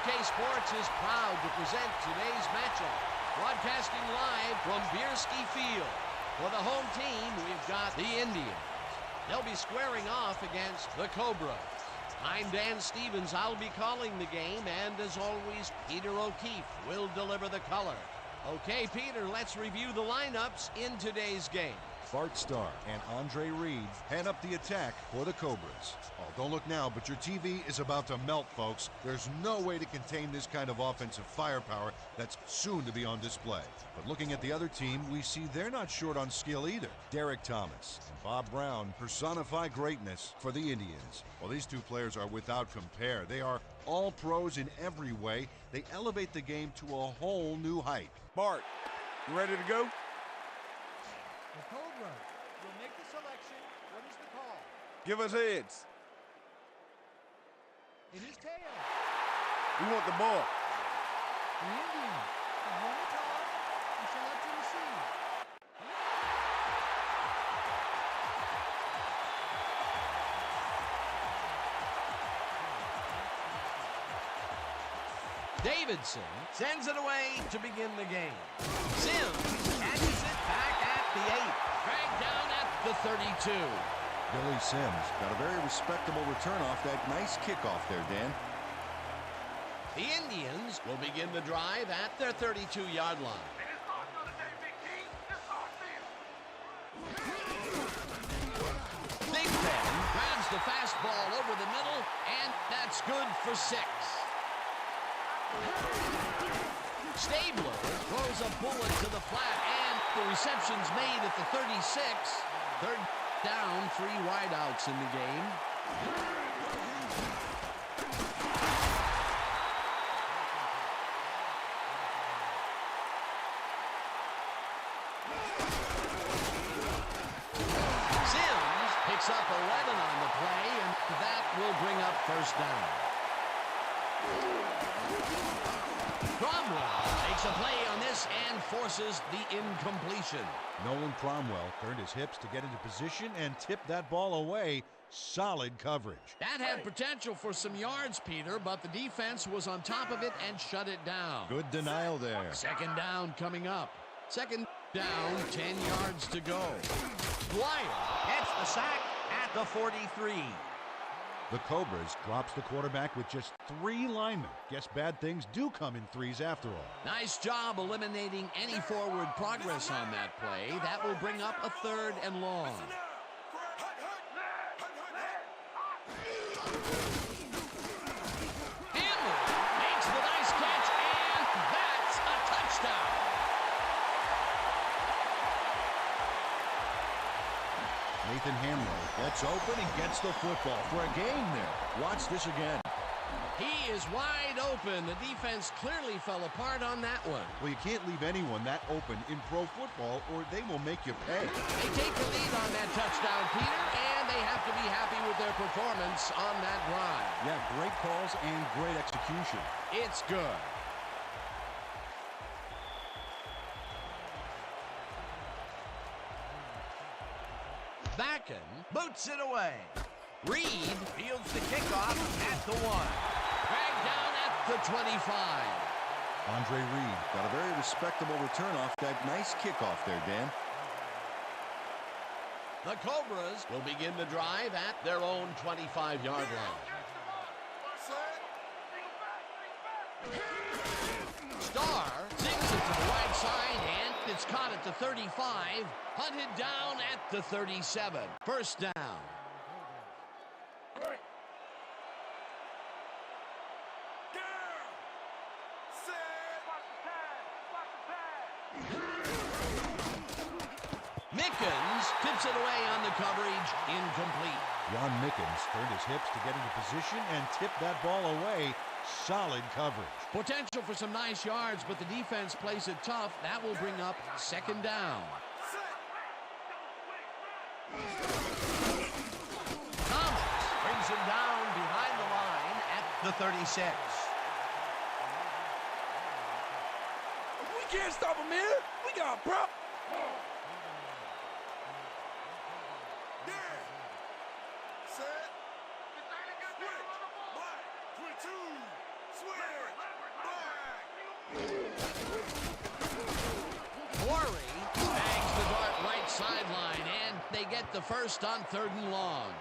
UK Sports is proud to present today's matchup. Broadcasting live from Bierski Field. For the home team, we've got the Indians. They'll be squaring off against the Cobras. I'm Dan Stevens. I'll be calling the game, and as always, Peter O'Keefe will deliver the color. Okay, Peter, let's review the lineups in today's game. Bart Starr and Andre Reed head up the attack for the Cobras. Oh, don't look now, but your TV is about to melt, folks. There's no way to contain this kind of offensive firepower that's soon to be on display. But looking at the other team, we see they're not short on skill either. Derek Thomas and Bob Brown personify greatness for the Indians. Well, these two players are without compare. They are all pros in every way. They elevate the game to a whole new height. Bart, you ready to go? The Cobras will make the selection. What is the call? Give us heads. It is tails. We want the ball. The Indians have won the toss and select to receive. Davidson sends it away to begin the game. Sims catches it back at the 8. Dragged down at the 32. Billy Sims got a very respectable return off that nice kickoff there, Dan. The Indians will begin the drive at their 32-yard line. Big Ben grabs the fastball over the middle, and that's good for 6. Stabler throws a bullet to the flat, and the reception's made at the 36. Third down, 3 wideouts in the game. Sims picks up 11 on the play, and that will bring up first down. Cromwell makes a play on this and forces the incompletion. Nolan Cromwell turned his hips to get into position and tipped that ball away. Solid coverage. That had potential for some yards, Peter, but the defense was on top of it and shut it down. Good denial there. Second down coming up. Second down, 10 yards to go. Dwyer gets the sack at the 43. The Cobras drops the quarterback with just 3 linemen. Guess bad things do come in threes after all. Nice job eliminating any forward progress on that play. That will bring up a 3rd and long. Hamler makes the nice catch, and that's a touchdown. Nathan Hamler gets open and gets the football for a gain there. Watch this again. He is wide open. The defense clearly fell apart on that one. Well, you can't leave anyone that open in pro football or they will make you pay. They take the lead on that touchdown, Peter, and they have to be happy with their performance on that drive. Yeah, great calls and great execution. It's good. Backen boots it away. Reed fields the kickoff at the 1. Dragged down at the 25. Andre Reed got a very respectable return off that nice kickoff there, Dan. The Cobras will begin the drive at their own 25-yard line. Starr sings it to the right side, and it's caught at the 35, hunted down at the 37. First down. Mickens tips it away on the coverage, incomplete. Ron Mickens turned his hips to get into position and tipped that ball away. Solid coverage. Potential for some nice yards, but the defense plays it tough. That will bring up second down. Thomas brings him down behind the line at the 36. We can't stop him here. We got a prop. Set. Switch. Black. 22. Switch. Corey bags the dart right sideline, and they get the first on 3rd and long.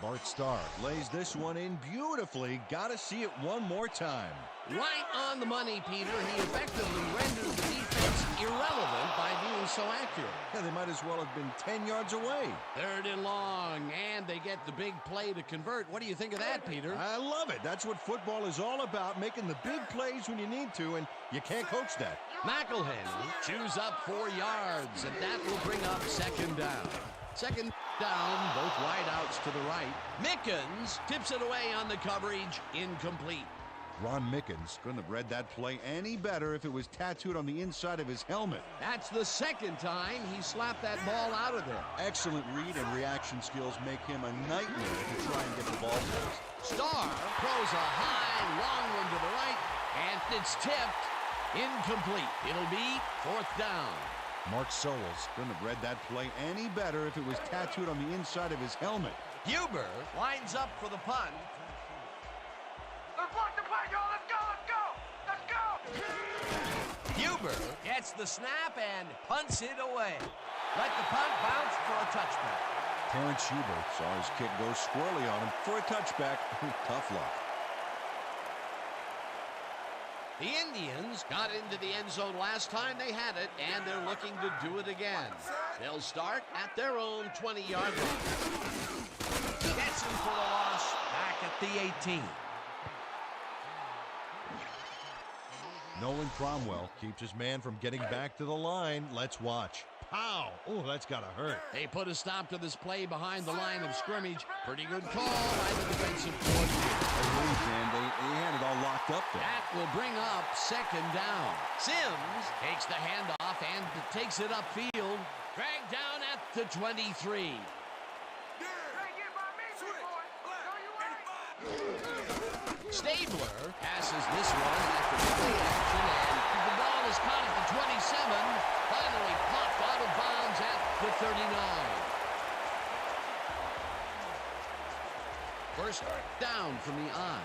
Bart Starr lays this one in beautifully. Gotta see it one more time. Right on the money, Peter. He effectively renders the defense irrelevant by being so accurate. Yeah, they might as well have been 10 yards away. 3rd and long, and they get the big play to convert. What do you think of that, Peter? I love it. That's what football is all about, making the big plays when you need to, and you can't coach that. McElhenney chews up 4 yards, and that will bring up 2nd down. 2nd down, both wideouts to the right. Mickens tips it away on the coverage, incomplete. Ron Mickens couldn't have read that play any better if it was tattooed on the inside of his helmet. That's the 2nd time he slapped that ball out of there. Excellent read and reaction skills make him a nightmare to try and get the ball placed. Starr throws a high, long one to the right, and it's tipped, incomplete. It'll be 4th down. Mark Sowles couldn't have read that play any better if it was tattooed on the inside of his helmet. Huber lines up for the punt. Let's block the play, y'all. Let's go. Let's go. Let's go. Huber gets the snap and punts it away. Let the punt bounce for a touchback. Terrence Huber saw his kick go squirrely on him for a touchback. Tough luck. The Indians got into the end zone last time they had it, and they're looking to do it again. They'll start at their own 20-yard line. Gets him for the loss back at the 18. Nolan Cromwell keeps his man from getting back to the line. Let's watch. Pow! Oh, that's gotta hurt. They put a stop to this play behind the line of scrimmage. Pretty good call by the defensive coordinator. They had it all locked up there. That will bring up 2nd down. Sims takes the handoff and takes it upfield. Dragged down at the 23. Stabler passes this one after play action, and the ball is caught at the 27. Finally popped out of bounds at the 39. First down from the I.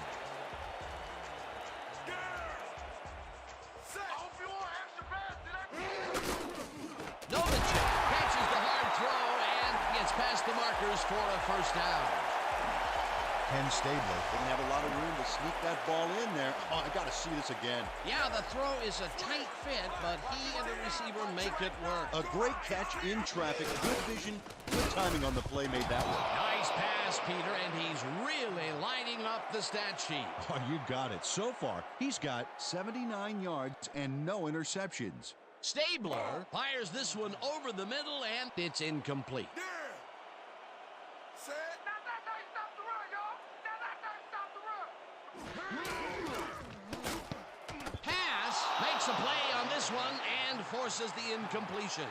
Novacek catches the hard throw and gets past the markers for a 1st down. Ken Stabler didn't have a lot of room to sneak that ball in there. Oh, I got to see this again. Yeah, the throw is a tight fit, but he and the receiver make it work. A great catch in traffic, good vision, good timing on the play made that work. Nice pass, Peter, and he's really lighting up the stat sheet. Oh, you got it. So far, he's got 79 yards and no interceptions. Stabler fires this one over the middle, and it's incomplete. Pass makes a play on this one and forces the incompletion.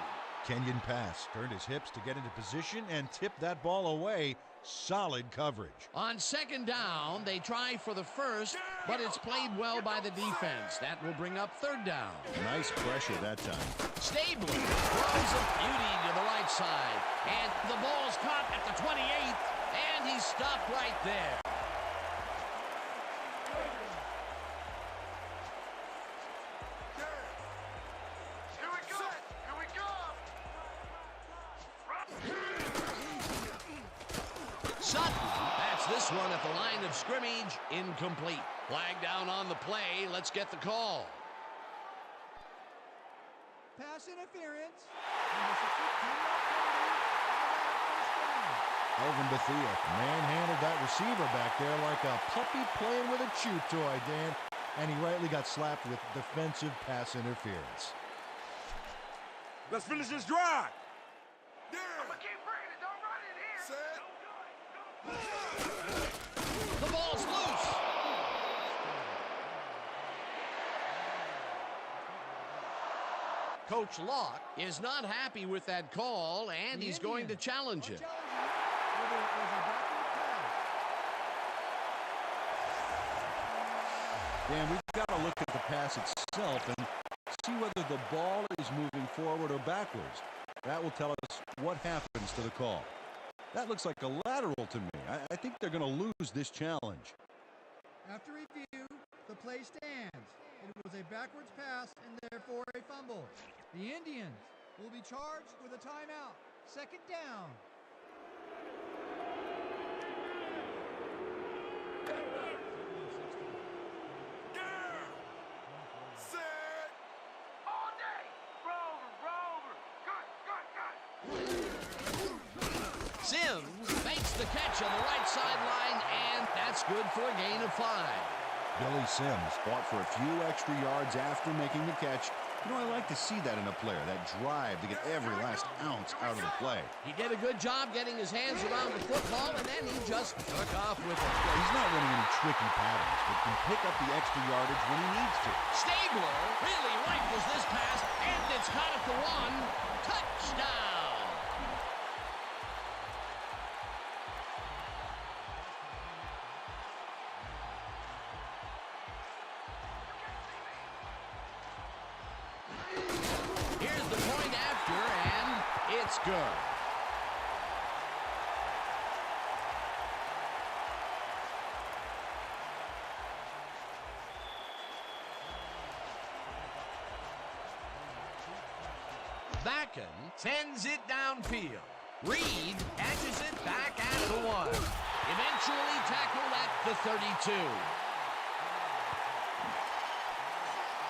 Kenyon Pass turned his hips to get into position and tipped that ball away. Solid coverage. On 2nd down, they try for the first, but it's played well by the defense. That will bring up 3rd down. Nice pressure that time. Stabler throws a beauty to the right side, and the ball's caught at the 28th, and he's stopped right there. Sutton bats this one at the line of scrimmage, incomplete. Flag down on the play. Let's get the call. Pass interference. And it's a 15-yard penalty. Elvin Bethea manhandled that receiver back there like a puppy playing with a chew toy, Dan. And he rightly got slapped with defensive pass interference. Let's finish this drive. The ball's loose. Coach Locke is not happy with that call, and he's going to challenge it. Dan, we've got to look at the pass itself and see whether the ball is moving forward or backwards. That will tell us what happens to the call. That looks like a lateral to me. I think they're going to lose this challenge. After review, the play stands. It was a backwards pass and therefore a fumble. The Indians will be charged with a timeout. Second down. Set. All day. Rover. Good. Sims makes the catch on the right sideline, and that's good for a gain of 5. Billy Sims fought for a few extra yards after making the catch. You know, I like to see that in a player, that drive to get every last ounce out of the play. He did a good job getting his hands around the football, and then he just took off with it. Yeah, he's not running any tricky patterns, but can pick up the extra yardage when he needs to. Stabler really rifles this pass, and it's caught at the 1. Touchdown! Here's the point after, and it's good. Backen sends it downfield. Reed catches it back at the 1. Eventually tackled at the 32.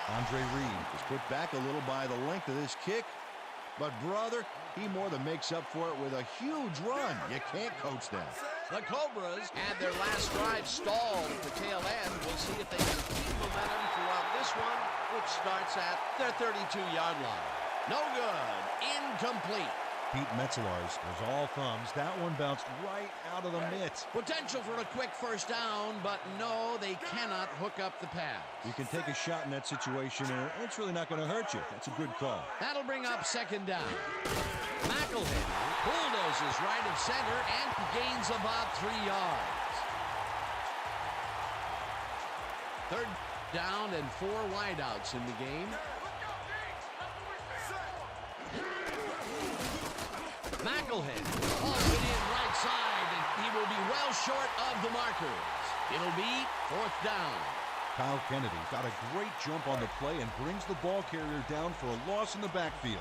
Andre Reed was put back a little by the length of this kick. But, brother, he more than makes up for it with a huge run. You can't coach that. The Cobras had their last drive stalled at the tail end. We'll see if they can keep momentum throughout this one, which starts at their 32-yard line. No good. Incomplete. Pete Metzelaars was all thumbs. That one bounced right out of the mitt. Potential for a quick first down, but no, they cannot hook up the pass. You can take a shot in that situation, and it's really not going to hurt you. That's a good call. That'll bring up second down. McElhenny bulldozes right of center and gains about 3 yards. Third down and 4 wideouts in the game. McElhenny hauls it in right side, and he will be well short of the markers. It'll be 4th down. Kyle Kennedy got a great jump on the play and brings the ball carrier down for a loss in the backfield.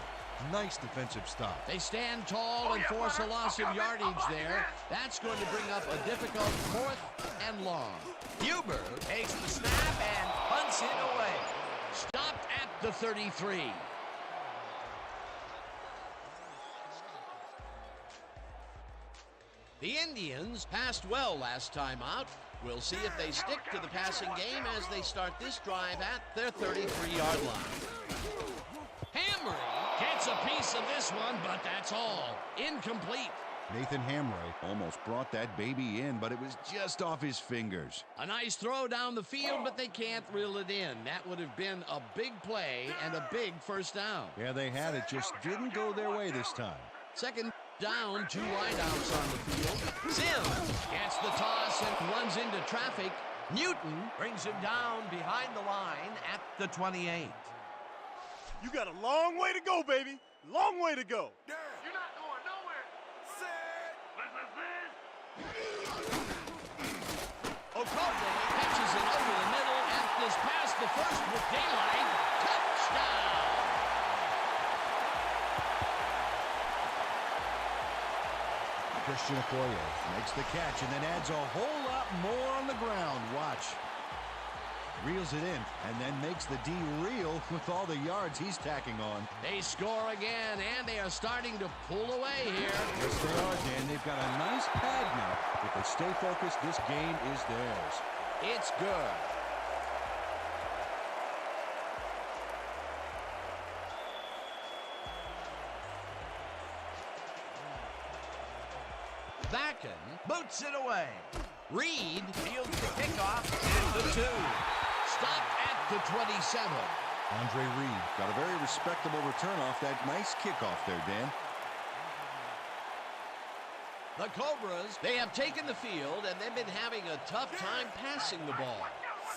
Nice defensive stop. They stand tall and force a loss of yardage there. That's going to bring up a difficult 4th and long. Huber takes the snap and punts it away. Stopped at the 33. The Indians passed well last time out. We'll see if they stick to the passing game as they start this drive at their 33-yard line. Hamry gets a piece of this one, but that's all. Incomplete. Nathan Hamray almost brought that baby in, but it was just off his fingers. A nice throw down the field, but they can't reel it in. That would have been a big play and a big first down. Yeah, they had it. Just didn't go their way this time. Second down, 2 wideouts on the field. Sims gets the toss and runs into traffic. Newton brings him down behind the line at the 28. You got a long way to go, baby. Long way to go. You're not going nowhere. Set. Okoye catches it over the middle and is past the first with daylight. Touchdown! Christian Okoye makes the catch and then adds a whole lot more on the ground. Watch. Reels it in and then makes the D reel with all the yards he's tacking on. They score again, and they are starting to pull away here. Yes, they are, Dan. They've got a nice pad now. If they stay focused, this game is theirs. It's good. Backen boots it away. Reed fields the kickoff at the 2. Stopped at the 27. Andre Reed got a very respectable return off that nice kickoff there, Dan. The Cobras, they have taken the field, and they've been having a tough time passing the ball.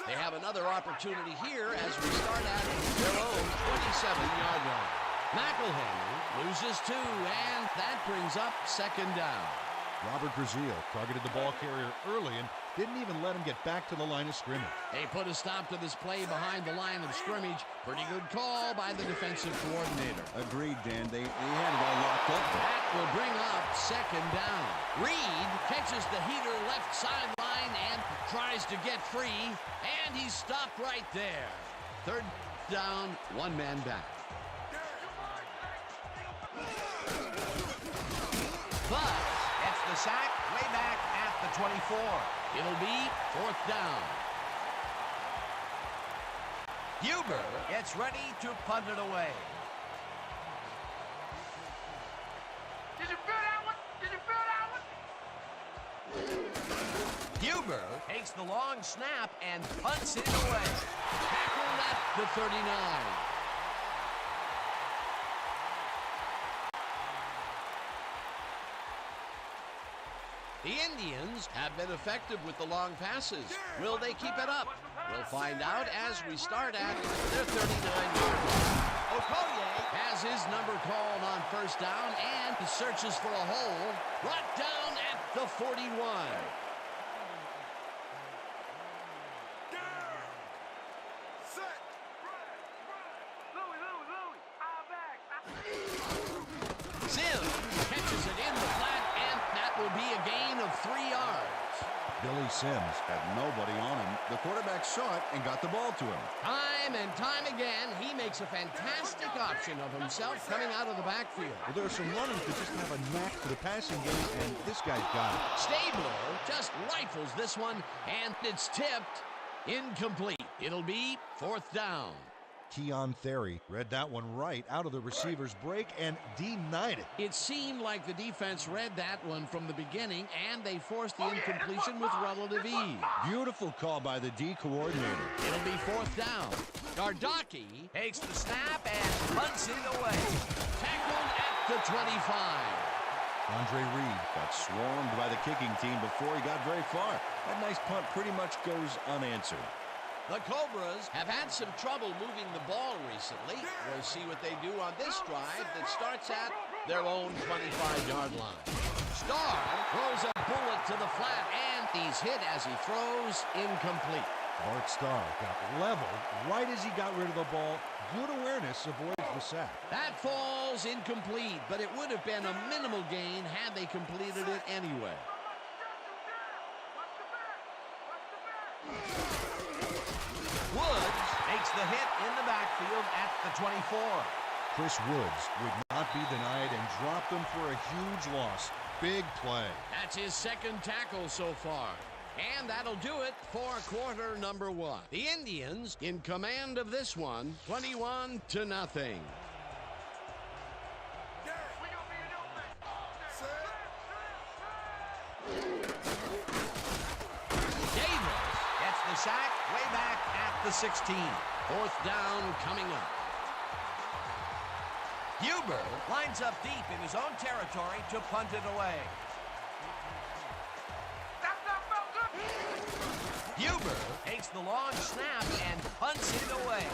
They have another opportunity here as we start at their own 27-yard line. McElhenny loses 2, and that brings up second down. Robert Brazil targeted the ball carrier early, and Didn't even let him get back to the line of scrimmage. They put a stop to this play behind the line of scrimmage. Pretty good call by the defensive coordinator. Agreed, Dan. They had it all locked up. That will bring up second down. Reed catches the heater left sideline and tries to get free, and he's stopped right there. Third down, one man back. But gets the sack way back at the 24. It'll be fourth down. Huber gets ready to punt it away. Did you feel that one? Did you feel that one? Huber takes the long snap and punts it away. Tackled at the 39. The Indians have been effective with the long passes. Will they keep it up? We'll find out as we start at their 39-yard line. Okoye has his number called on first down and searches for a hole. Brought down at the 41. Sims catches it in the flat, and that will be a gain of 3 yards. Billy Sims Had nobody on him. The quarterback saw it and got the ball to him. Time and time again, he makes a fantastic option of himself coming out of the backfield. Well, there are some runners that just have a knack for the passing game, and this guy's got it. Stabler just rifles this one, and it's tipped incomplete. It'll be fourth down. Keon Theory read that one right out of the receiver's break and denied it. It seemed like the defense read that one from the beginning, and they forced the incompletion with relative ease. Beautiful call by the D coordinator. It'll be fourth down. Gardocki Takes the snap and punts it away. tackled at the 25. Andre Reed Got swarmed by the kicking team before he got very far. That nice punt pretty much goes unanswered. The Cobras have had some trouble moving the ball recently. We'll see what they do on this drive that starts at their own 25-yard line. Starr throws a bullet to the flat, and he's hit as he throws incomplete. Bart Starr got leveled right as he got rid of the ball. Good awareness avoids the sack. That falls incomplete, but it would have been a minimal gain had they completed it anyway. Woods makes the hit in the backfield at the 24. Chris Woods would not be denied and dropped him for a huge loss. Big play. That's his second tackle so far. And that'll do it for quarter number 1. The Indians in command of this one, 21-0. Davis Gets the sack way back at the 16. fourth down coming up. Huber lines up deep in his own territory to punt it away. That's not felt good. Huber takes the long snap and punts it away.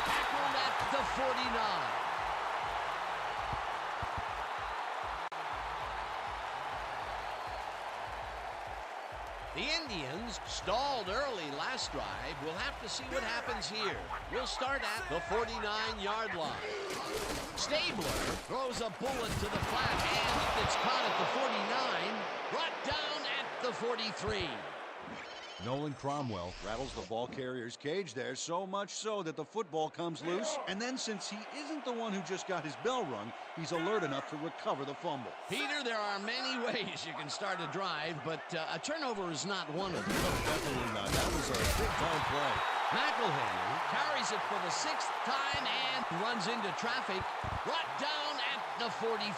Tackled at the 49. The Indians stalled early last drive. We'll have to see what happens here. We'll start at the 49-yard line. Stabler throws a bullet to the flat, and it's caught at the 49, brought down at the 43. Nolan Cromwell Rattles the ball carrier's cage there, so much so that the football comes loose. And then since he isn't the one who just got his bell rung, he's alert enough to recover the fumble. Peter, there are many ways you can start a drive, but a turnover is not one of them. Definitely not. That was a big-time play. McElhaney carries it for the 6th time and runs into traffic, brought down at the 45.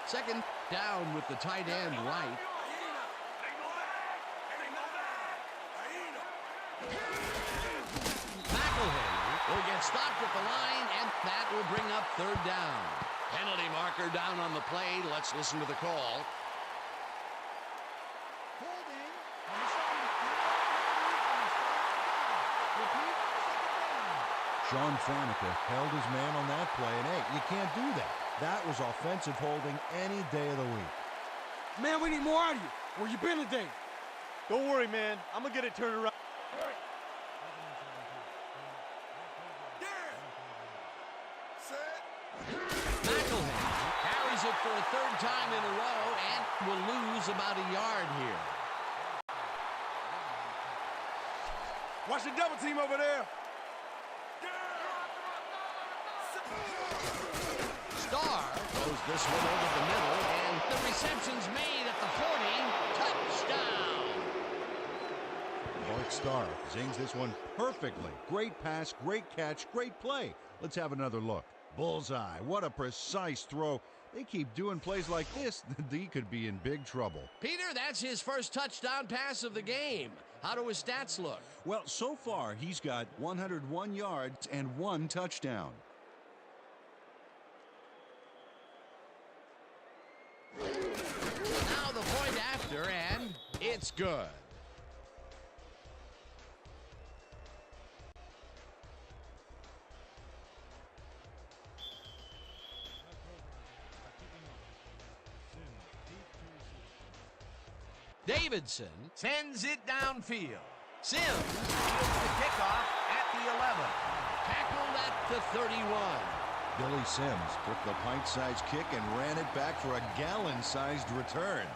Second down with the tight end right. McElhaney will get stopped at the line, and that will bring up third down. Penalty marker down on the play. Let's listen to the call. Holding on the second repeat second down. Sean Faneca held his man on that play, and hey, you can't do that. That was offensive holding any day of the week. Man, we need more out of you. Where you been today? Don't worry, man. I'm going to get it turned around. McElhaney carries it for a third time in a row and will lose about a yard here. Watch the double team over there. Starr throws this one over the middle, and the reception's made at the 40. Touchdown! Bart Starr zings this one perfectly. Great pass, great catch, great play. Let's have another look. Bullseye. What a precise throw. They keep doing plays like this, the D could be in big trouble. Peter, that's his first touchdown pass of the game. How do his stats look? Well, so far, he's got 101 yards and 1 touchdown. Now the point after, and it's good. Davidson sends it downfield. Sims fields the kickoff at the 11. Tackled at the 31. Billy Sims took the pint-sized kick and ran it back for a gallon-sized return.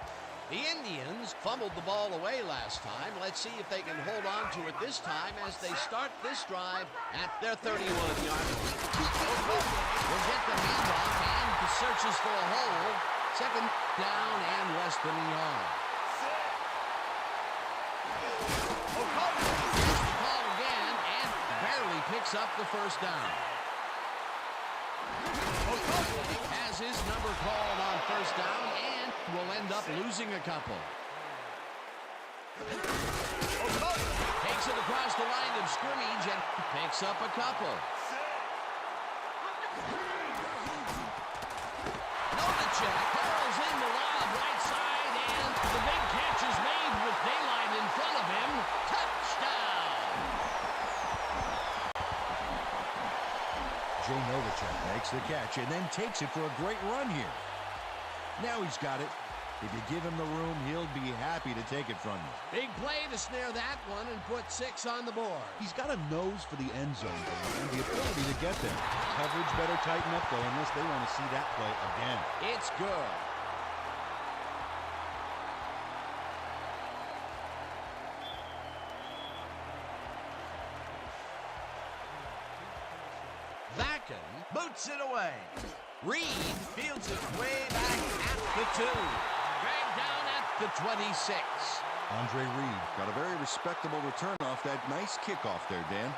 The Indians fumbled the ball away last time. Let's see if they can hold on to it this time as they start this drive at their 31-yard line. Will get the handoff and searches for a hole. Second down and less than a yard. Gets the call again and barely picks up the first down. Okoye has his number called on first down and will end up losing a couple. Okoye takes it across the line of scrimmage and picks up a couple. Novacek curls in the lob right side, and the big catch is made with daylight in front of him. Touchdown! Joe Novacek makes the catch and then takes it for a great run here. Now he's got it. If you give him the room, he'll be happy to take it from you. Big play to snare that one and put 6 on the board. He's got a nose for the end zone and the ability to get there. Coverage better tighten up, though, unless they want to see that play again. It's good. Vacken boots it away. Reed fields it way back at the 2. Dragged down at the 26. Andre Reed got a very respectable return off that nice kickoff there, Dan.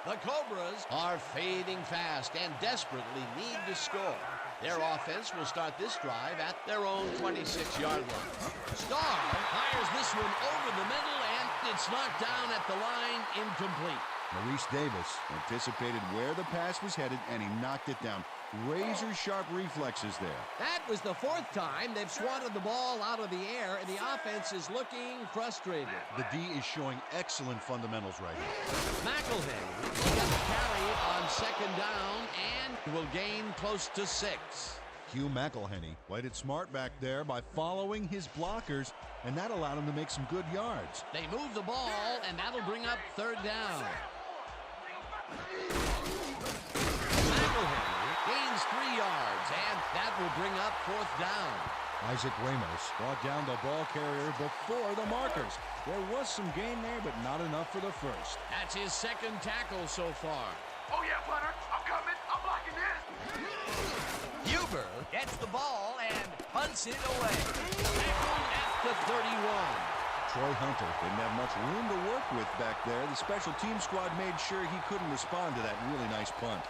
The Cobras are fading fast and desperately need to score. Their offense will start this drive at their own 26-yard line. Starr fires this one over the middle, and it's knocked down at the line, incomplete. Maurice Davis anticipated where the pass was headed, and he knocked it down. Razor-sharp reflexes there. That was the 4th time they've swatted the ball out of the air, and the offense is looking frustrated. The D is showing excellent fundamentals right here. McElhaney will get the carry on second down and will gain close to 6. Hugh McElhaney played it smart back there by following his blockers, and that allowed him to make some good yards. They move the ball, and that'll bring up 3rd down. McElhaney gains 3 yards, and that will bring up 4th down. Isaac Ramos brought down the ball carrier before the markers. There was some gain there, but not enough for the first. That's his 2nd tackle so far. Oh yeah, punter. I'm coming. I'm blocking this. Huber gets the ball and punts it away. Tackled at the 31. Troy Hunter didn't have much room to work with back there. The special team squad made sure he couldn't respond to that really nice punt.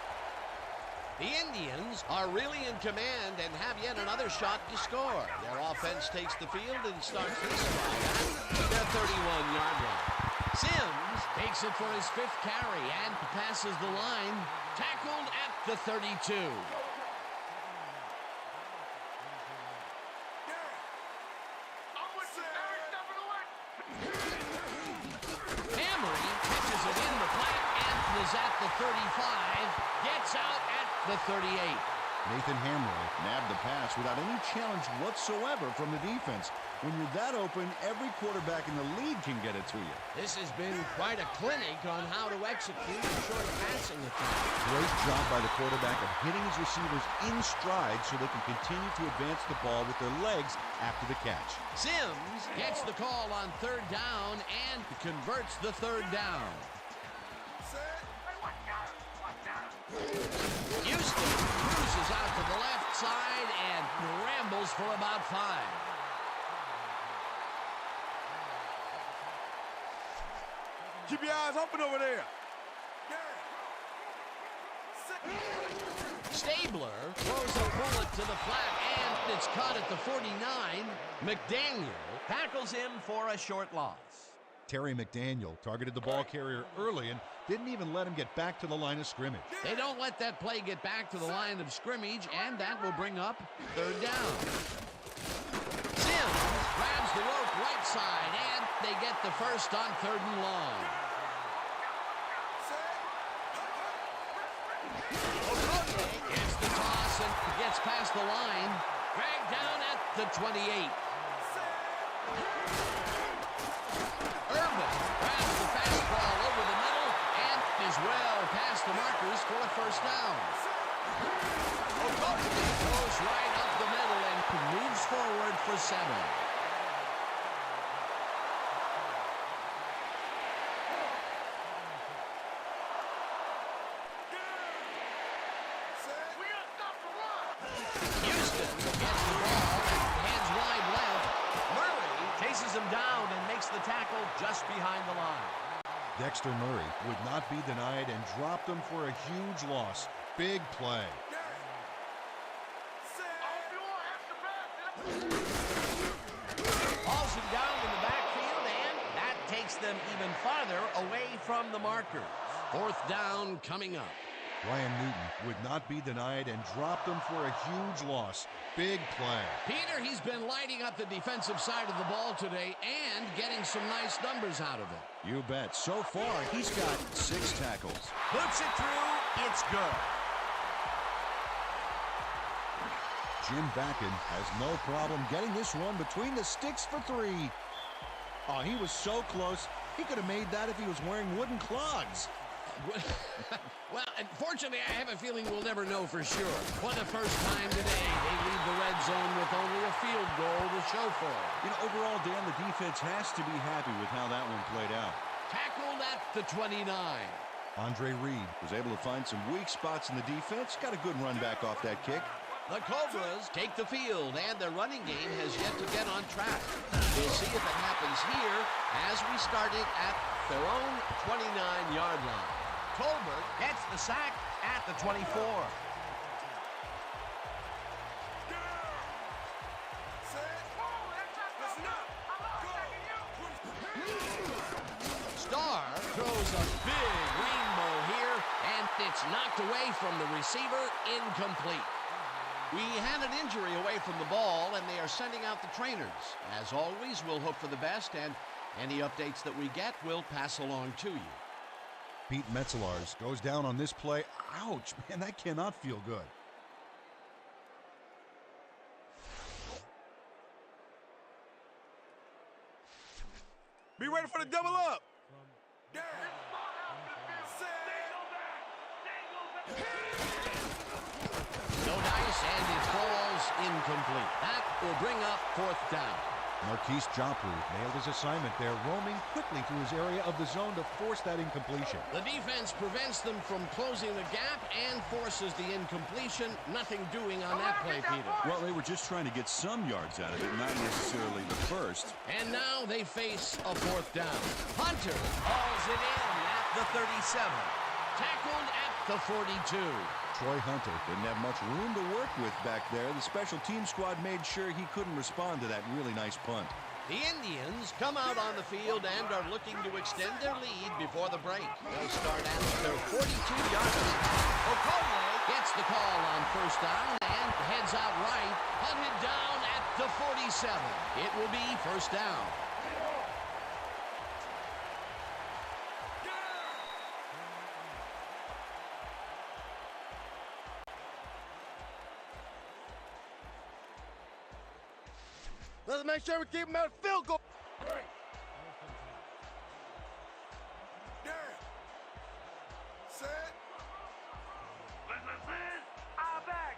The Indians are really in command and have yet another shot to score. Their offense takes the field and starts this drive at their 31-yard line. Sims takes it for his 5th carry and passes the line. Tackled at the 32. Hammery catches it in the flat and is at the 35. Gets out at the 38. Nathan Hamroy nabbed the pass without any challenge whatsoever from the defense. When you're that open, every quarterback in the league can get it to you. This has been quite a clinic on how to execute a short passing attack. Great job by the quarterback of hitting his receivers in stride so they can continue to advance the ball with their legs after the catch. Sims gets the call on third down and converts the third down. Houston cruises out to the left side and rambles for about 5. Keep your eyes open over there. Stabler throws a bullet to the flat, and it's caught at the 49. McDaniel Tackles him for a short loss. Terry McDaniel targeted the ball carrier early and didn't even let him get back to the line of scrimmage. They don't let that play get back to the line of scrimmage, and that will bring up third down. Sims grabs the rope right side, and they get the first on third and long. Gets the toss and gets past the line. Dragged down at the 28. Urban grabs the fastball over the middle and is well past the markers for a first down. Goes right up the middle and moves forward for 7. Houston gets the ball and heads wide left. Murray chases him down and makes the tackle just behind the line. Dexter Murray would not be denied and dropped him for a huge loss. Big play. Hauls him down in the backfield, and that takes them even farther away from the marker. Fourth down coming up. Ryan Newton would not be denied and dropped him for a huge loss. Big play. Peter, he's been lighting up the defensive side of the ball today and getting some nice numbers out of it. You bet. So far, he's got 6 tackles. Puts it through. It's good. Jim Bakken has no problem getting this one between the sticks for 3. Oh, he was so close. He could have made that if he was wearing wooden clogs. Well, unfortunately, I have a feeling we'll never know for sure. For the first time today, they leave the red zone with only a field goal to show for it. You know, overall, Dan, the defense has to be happy with how that one played out. Tackled at the 29. Andre Reed Was able to find some weak spots in the defense. Got a good run back off that kick. The Cobras take the field, and their running game has yet to get on track. We'll see if it happens here as we start it at their own 29-yard line. Tolbert gets the sack at the 24. Starr throws a big rainbow here, and it's knocked away from the receiver, incomplete. We had an injury away from the ball, and they are sending out the trainers. As always, we'll hope for the best, and any updates that we get, we'll pass along to you. Pete Metzelaars goes down on this play. Ouch, man, that cannot feel good. Be ready for the double up. No dice, and it falls incomplete. That will bring up fourth down. Marquise Joplin nailed his assignment there, roaming quickly through his area of the zone to force that incompletion. The defense prevents them from closing the gap and forces the incompletion. Nothing doing on that play, Peter. Well, they were just trying to get some yards out of it, not necessarily the first. And now they face a fourth down. Hunter Hauls it in at the 37. tackled at the 42. Troy Hunter didn't have much room to work with back there. The special team squad made sure he couldn't respond to that really nice punt. The Indians come out on the field and are looking to extend their lead before the break. They'll start at their 42-yard line. Okoye gets the call on first down and heads out right, punted down at the 47. It will be first down. Let's make sure we keep him at a field goal. Set. I'm back.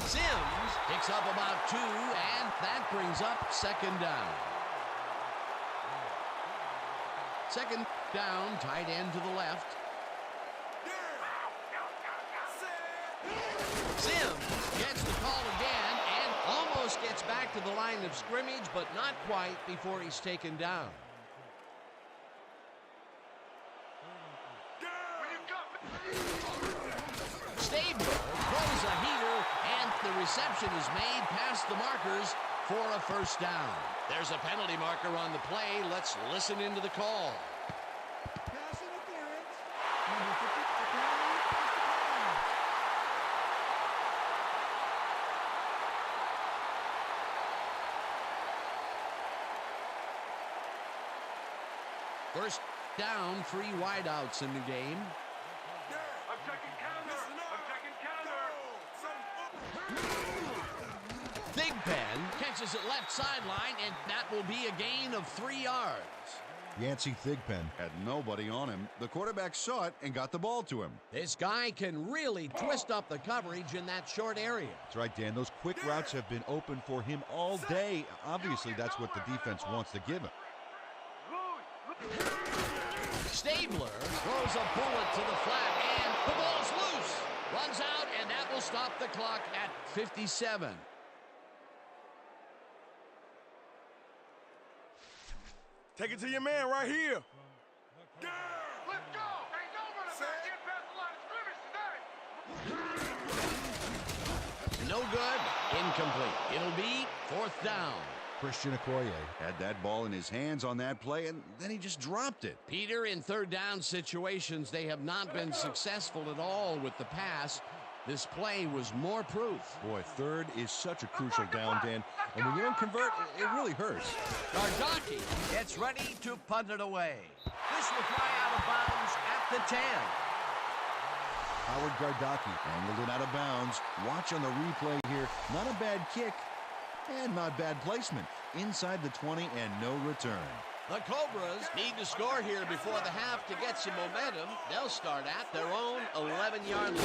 Sims picks up about 2, and that brings up second down. Second down, tight end to the left. Sims gets the call again and almost gets back to the line of scrimmage, but not quite before he's taken down. Stabler throws a heater, and the reception is made past the markers for a first down. There's a penalty marker on the play. Let's listen into the call. Pass interference. Number 50, the penalty is declined. First down, 3 wideouts in the game. I'm checking counter. I'm checking counter. Thigpen catches it left sideline, and that will be a gain of 3 yards. Yancey Thigpen had nobody on him. The quarterback saw it and got the ball to him. This guy can really twist up the coverage in that short area. That's right, Dan. Those quick routes have been open for him all day. Obviously, that's what the defense wants to give him. Stabler throws a bullet to the flat, and the ball's loose. Runs out, and that will stop the clock at 57. Take it to your man right here. Let's go. Ain't nobody back in past the line of scrimmage today. No good. Incomplete. It'll be 4th down. Christian Okoye Had that ball in his hands on that play, and then he just dropped it. Peter, in 3rd down situations, they have not been successful at all with the pass. This play was more proof. Boy, 3rd is such a crucial down, Dan. And when you don't convert, it really hurts. Gardocki gets ready to punt it away. This will fly out of bounds at the 10. Howard Gardocki angled it out of bounds. Watch on the replay here. Not a bad kick and not bad placement. Inside the 20 and no return. The Cobras need to score here before the half to get some momentum. They'll start at their own 11-yard line.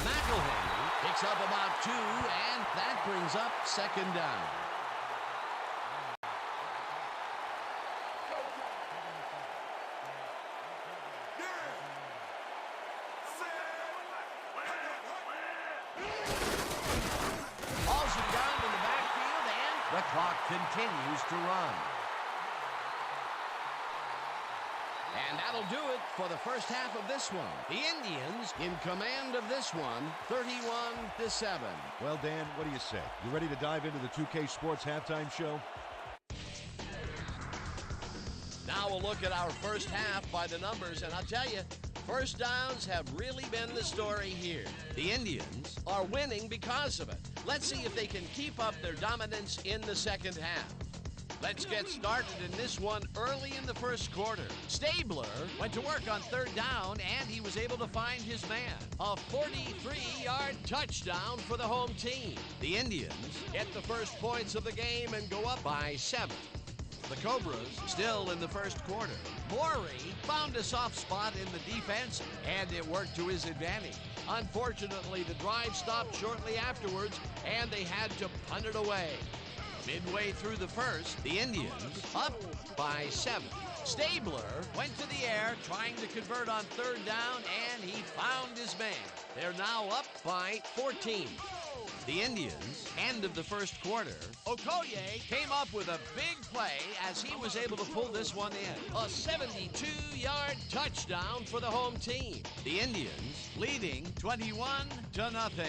McElhenry picks up about 2, and that brings up second down. Paulson down in the backfield, and The clock continues to run. And that'll do it for the first half of this one. The Indians in command of this one, 31-7. Well, Dan, what do you say? You ready to dive into the 2K Sports halftime show? Now we'll look at our first half by the numbers, and I'll tell you, first downs have really been the story here. The Indians are winning because of it. Let's see if they can keep up their dominance in the second half. Let's get started in this one early in the first quarter. Stabler went to work on 3rd down, and he was able to find his man. A 43-yard touchdown for the home team. The Indians get the first points of the game and go up by 7. The Cobras still in the first quarter. Morey found a soft spot in the defense, and it worked to his advantage. Unfortunately, the drive stopped shortly afterwards, and they had to punt it away. Midway through the first, the Indians up by 7. Stabler went to the air trying to convert on 3rd down, and he found his man. They're now up by 14. The Indians, end of the first quarter, Okoye came up with a big play as he was able to pull this one in. A 72-yard touchdown for the home team. The Indians leading 21-0.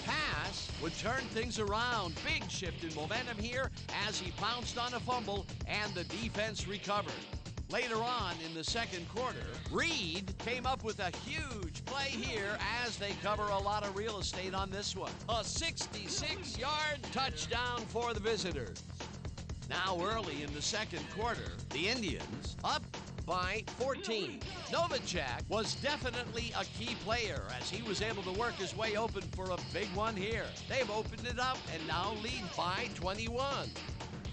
Pass would turn things around. Big shift in momentum here as he pounced on a fumble and the defense recovered. Later on in the second quarter, Reed came up with a huge play here as they cover a lot of real estate on this one. A 66-yard touchdown for the visitors. Now early in the second quarter, the Indians up by 14. Novacek was definitely a key player as he was able to work his way open for a big one here. They've opened it up and now lead by 21.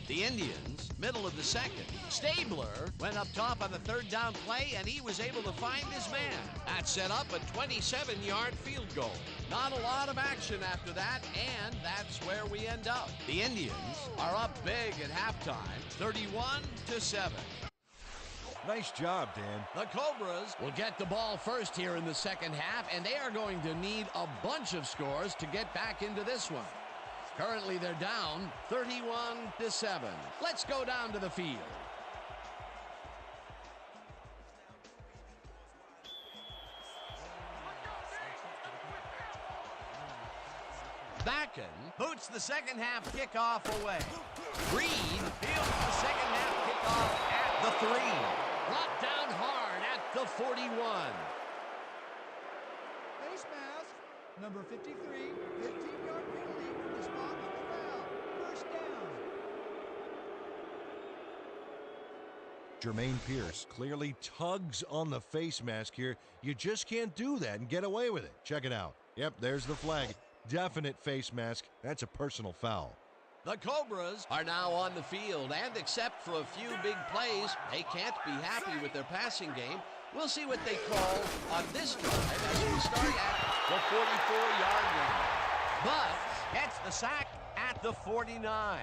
The Indians, middle of the second. Stabler went up top on the third down play, and he was able to find his man. That set up a 27-yard field goal. Not a lot of action after that, and that's where we end up. The Indians are up big at halftime, 31-7. Nice job, Dan. The Cobras will get the ball first here in the second half, and they are going to need a bunch of scores to get back into this one. Currently, they're down 31-7. Let's go down to the field. Backen boots the second half kickoff away. Reed fields the second half kickoff at the 3. Brought down hard at the 41. Face mask, number 53, 15-yard penalty for the spot on the foul. First down. Jermaine Pierce clearly tugs on the face mask here. You just can't do that and get away with it. Check it out. Yep, there's the flag. Definite face mask. That's a personal foul. The Cobras are now on the field, and except for a few big plays, they can't be happy with their passing game. We'll see what they call on this drive as we start at the 44-yard line. But gets the sack at the 49.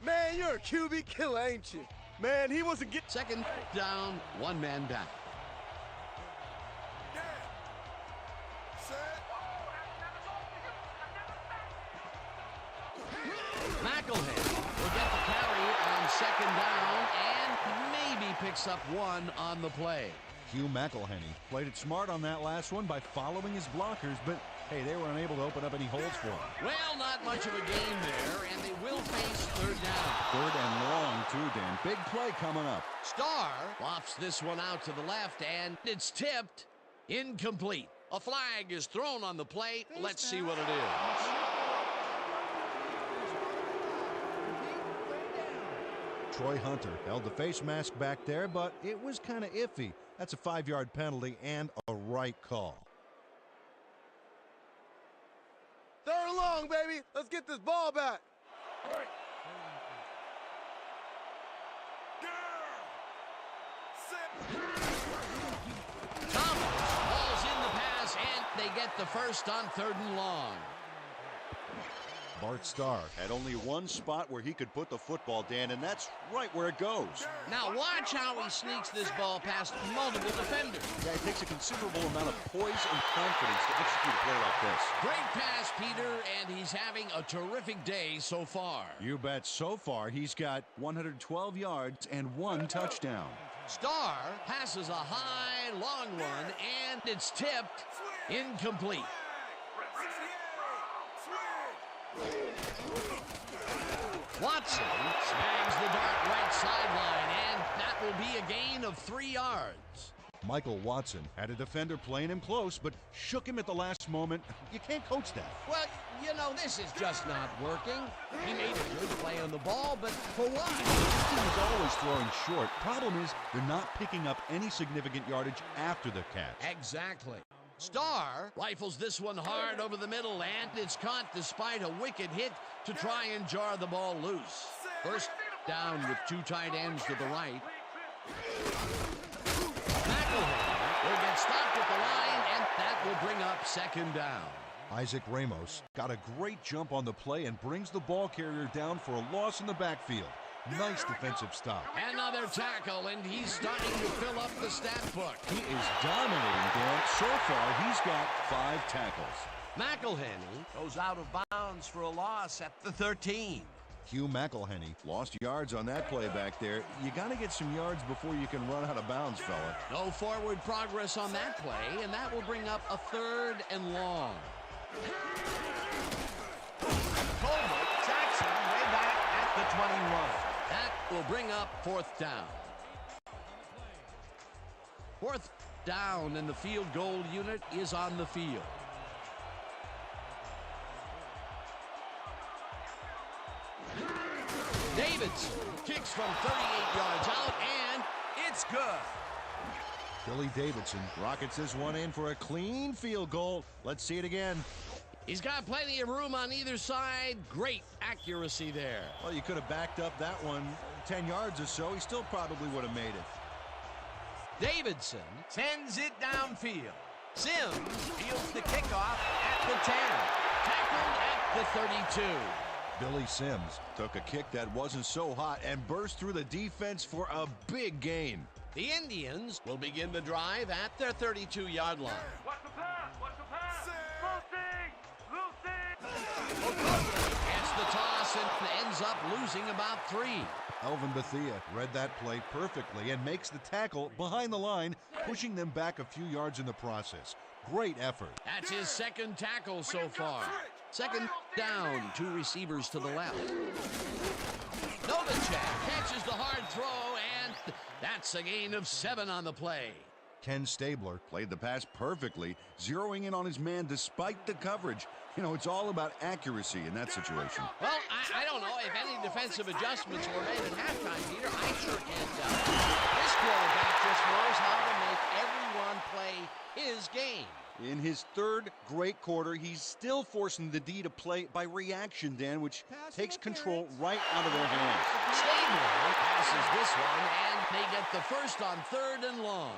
Man, you're a QB killer, ain't you? Man, he wasn't getting... Second down, one man back. McElhaney will get the carry on second down and maybe picks up one on the play. Hugh McElhaney played it smart on that last one by following his blockers, but hey, they were unable to open up any holes for him. Well, not much of a gain there, and they will face third down. Third and long, too, Dan. Big play coming up. Starr lofts this one out to the left, and it's tipped. Incomplete. A flag is thrown on the plate. Let's see what it is. Troy Hunter held the face mask back there, but it was kind of iffy. That's a 5-yard penalty and a right call. Third and long, baby. Let's get this ball back. Thomas falls in the pass, and they get the first on third and long. Bart Starr had only one spot where he could put the football, Dan, and that's right where it goes. Now watch how he sneaks this ball past multiple defenders. Yeah, it takes a considerable amount of poise and confidence to execute a play like this. Great pass, Peter, and he's having a terrific day so far. You bet. So far, he's got 112 yards and 1 touchdown. Starr passes a high, long run, and it's tipped incomplete. Watson snags the dart right sideline, and that will be a gain of 3 yards. Michael Watson had a defender playing him close, but shook him at the last moment. You can't coach that. Well, you know, this is just not working. He made a good play on the ball, but for what? This team is always throwing short. Problem is, they're not picking up any significant yardage after the catch. Exactly. Starr rifles this one hard over the middle, and it's caught despite a wicked hit to try and jar the ball loose. First down with 2 tight ends to the right. McElhaney will get stopped at the line, and that will bring up second down. Isaac Ramos got a great jump on the play and brings the ball carrier down for a loss in the backfield. Nice defensive stop. Another tackle, and he's starting to fill up the stat book. He is dominating, Dan. So far, he's got 5 tackles. McElhaney goes out of bounds for a loss at the 13. Hugh McElhaney lost yards on that play back there. You got to get some yards before you can run out of bounds, fella. No forward progress on that play, and that will bring up a 3rd and long. Coleman sacks him way back at the 21. That will bring up 4th down. 4th down, and the field goal unit is on the field. Davidson kicks from 38 yards out, and It's good. Billy Davidson rockets this one in for a clean field goal. Let's see it again. He's got plenty of room on either side. Great accuracy there. Well, you could have backed up that one 10 yards or so. He still probably would have made it. Davidson Sends it downfield. Sims fields the kickoff at the 10. Tackled at the 32. Billy Sims took a kick that wasn't so hot and burst through the defense for a big gain. The Indians will begin the drive at their 32-yard line. What's the pass? What's the pass? Lucy! Gets the toss and ends up losing about 3. Alvin Bethea read that play perfectly and makes the tackle behind the line, pushing them back a few yards in the process. Great effort. That's his second tackle so far. Second down, 2 receivers to the left. Novacek catches the hard throw, and that's a gain of 7 on the play. Ken Stabler Played the pass perfectly, zeroing in on his man despite the coverage. You know, it's all about accuracy in that situation. Well, I don't know if any defensive adjustments were made at halftime, Peter. I sure can't tell. This quarterback just knows how to make everyone play his game. In his third great quarter, he's still forcing the D to play by reaction, Dan, which takes control right out of their hands. Stabler passes this one, and they get the first on 3rd and long.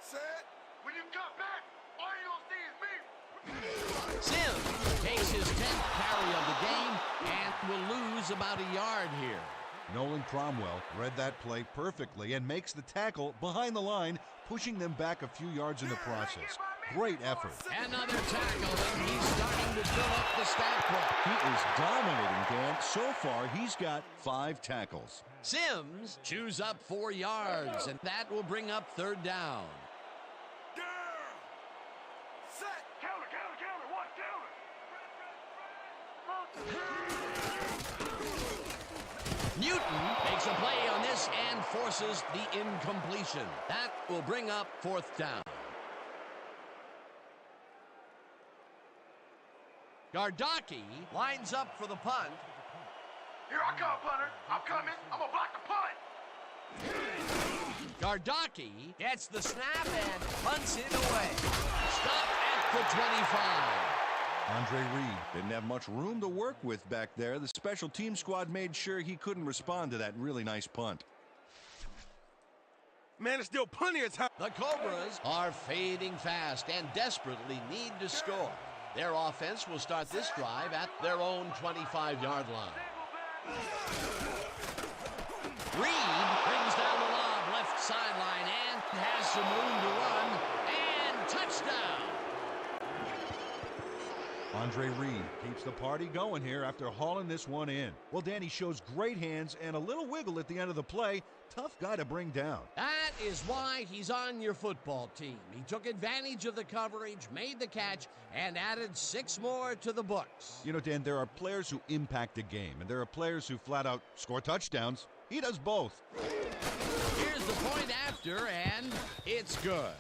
Set. When you come back, all you gonna see is me. Sims takes his 10th carry of the game and will lose about a yard here. Nolan Cromwell read that play perfectly and makes the tackle behind the line, pushing them back a few yards in the process. Great effort. Another tackle, and he's starting to fill up the stat book. He is dominating, Dan. So far, he's got 5 tackles. Sims chews up 4 yards, and that will bring up 3rd down. Set. Counter, counter, counter. What counter? Newton makes a play on this and forces the incompletion. That will bring up 4th down. Gardaki lines up for the punt. Here I come, punter. I'm coming. I'm gonna block the punt. Gardaki gets the snap and punts it away. Stop at the 25. Andre Reed Didn't have much room to work with back there. The special team squad made sure he couldn't respond to that really nice punt. Man, there's still plenty of time. The Cobras are fading fast and desperately need to score. Their offense will start this drive at their own 25-yard line. Reed brings down the lob left sideline and has some room to run, and touchdown. Andre Reed keeps the party going here after hauling this one in. Well, Danny shows great hands and a little wiggle at the end of the play. Tough guy to bring down. That is why he's on your football team. He took advantage of the coverage, made the catch, and added 6 more to the books. You know, Dan, there are players who impact a game, and there are players who flat out score touchdowns. He does both. Here's the point after, and it's good.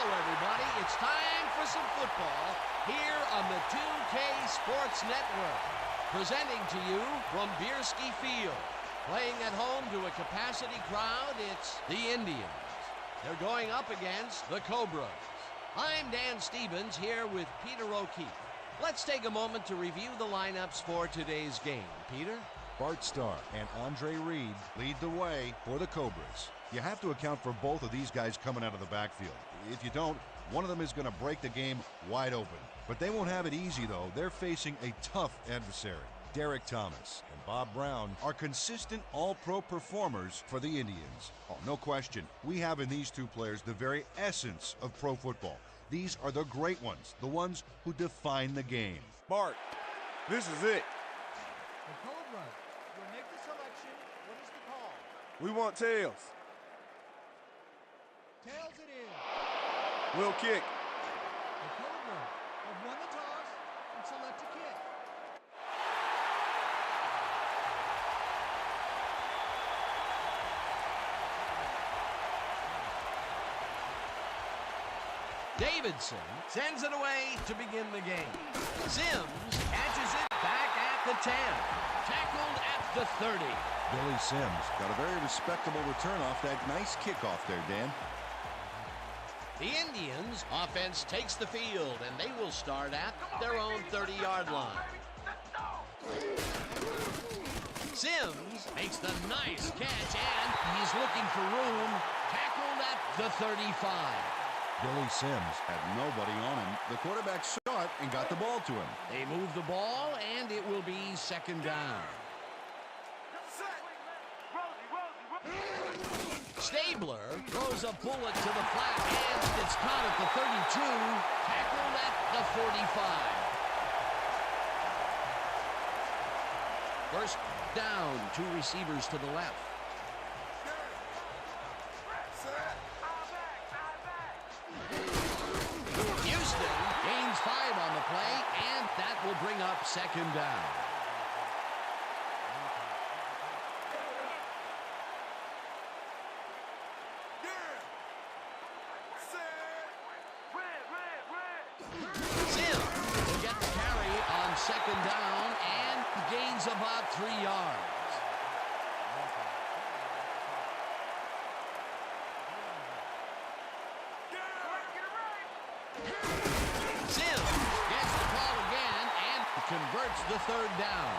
everybody. It's time for some football here on the 2K Sports Network. Presenting to you from Bierski Field. Playing at home to a capacity crowd, it's the Indians. They're going up against the Cobras. I'm Dan Stevens here with Peter O'Keefe. Let's take a moment to review the lineups for today's game. Peter? Bart Starr and Andre Reed lead the way for the Cobras. You have to account for both of these guys coming out of the backfield. If you don't, one of them is going to break the game wide open. But they won't have it easy, though. They're facing a tough adversary. Derek Thomas and Bob Brown are consistent all-pro performers for the Indians. Oh, no question. We have in these two players the very essence of pro football. These are the great ones, the ones who define the game. Bart, this is it. The Cobras will make the selection. What is the call? We want tails. Tails it is. We'll kick. The Cobras have won the toss and select a kick. Davidson sends it away to begin the game. Sims catches it back at the 10. Tackled at the 30. Billy Sims got a very respectable return off that nice kickoff there, Dan. The Indians offense takes the field, and they will start at their own 30-yard line. Sims makes the nice catch, and he's looking for room. Tackled at the 35. Billy Sims had nobody on him. The quarterback saw it and got the ball to him. They move the ball, and it will be second down. Stabler throws a bullet to the flat, and it's caught at the 32, tackled at the 45. First down, two receivers to the left. Houston gains 5 on the play, and that will bring up second down. Sims will get the carry on second down and gains about 3 yards. Sims gets the call again and converts the third down.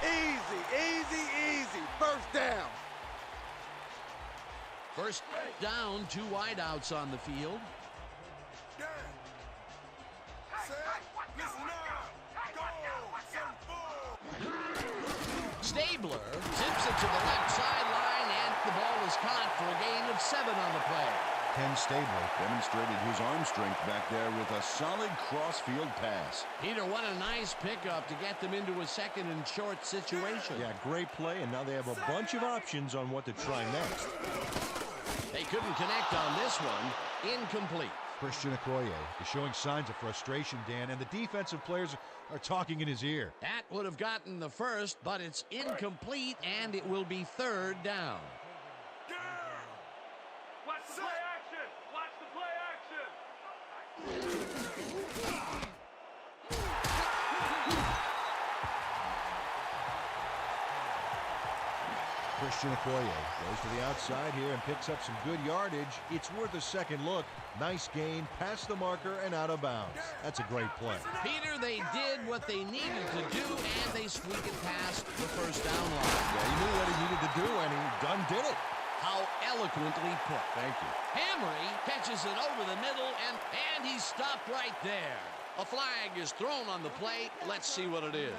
Easy, easy, easy. First down. First down, 2 wideouts on the field. Stabler zips it to the left sideline, and the ball is caught for a gain of 7 on the play. Ken Stabler demonstrated his arm strength back there with a solid cross-field pass. Peter, what a nice pickup to get them into a second and short situation. Yeah, great play, and now they have a bunch of options on what to try next. They couldn't connect on this one. Incomplete. Christian Okoye is showing signs of frustration, Dan, and the defensive players are talking in his ear. That would have gotten the first, but it's incomplete, and it will be third down. Watch the play action! Watch the play action! Christian Okoye goes to the outside here and picks up some good yardage. It's worth a second look. Nice gain, past the marker and out of bounds. That's a great play. Peter, they did what they needed to do, and they squeak it past the first down line. Yeah, he knew what he needed to do, and he done did it. How eloquently put. Thank you. Hamry catches it over the middle, and he's stopped right there. A flag is thrown on the play. Let's see what it is.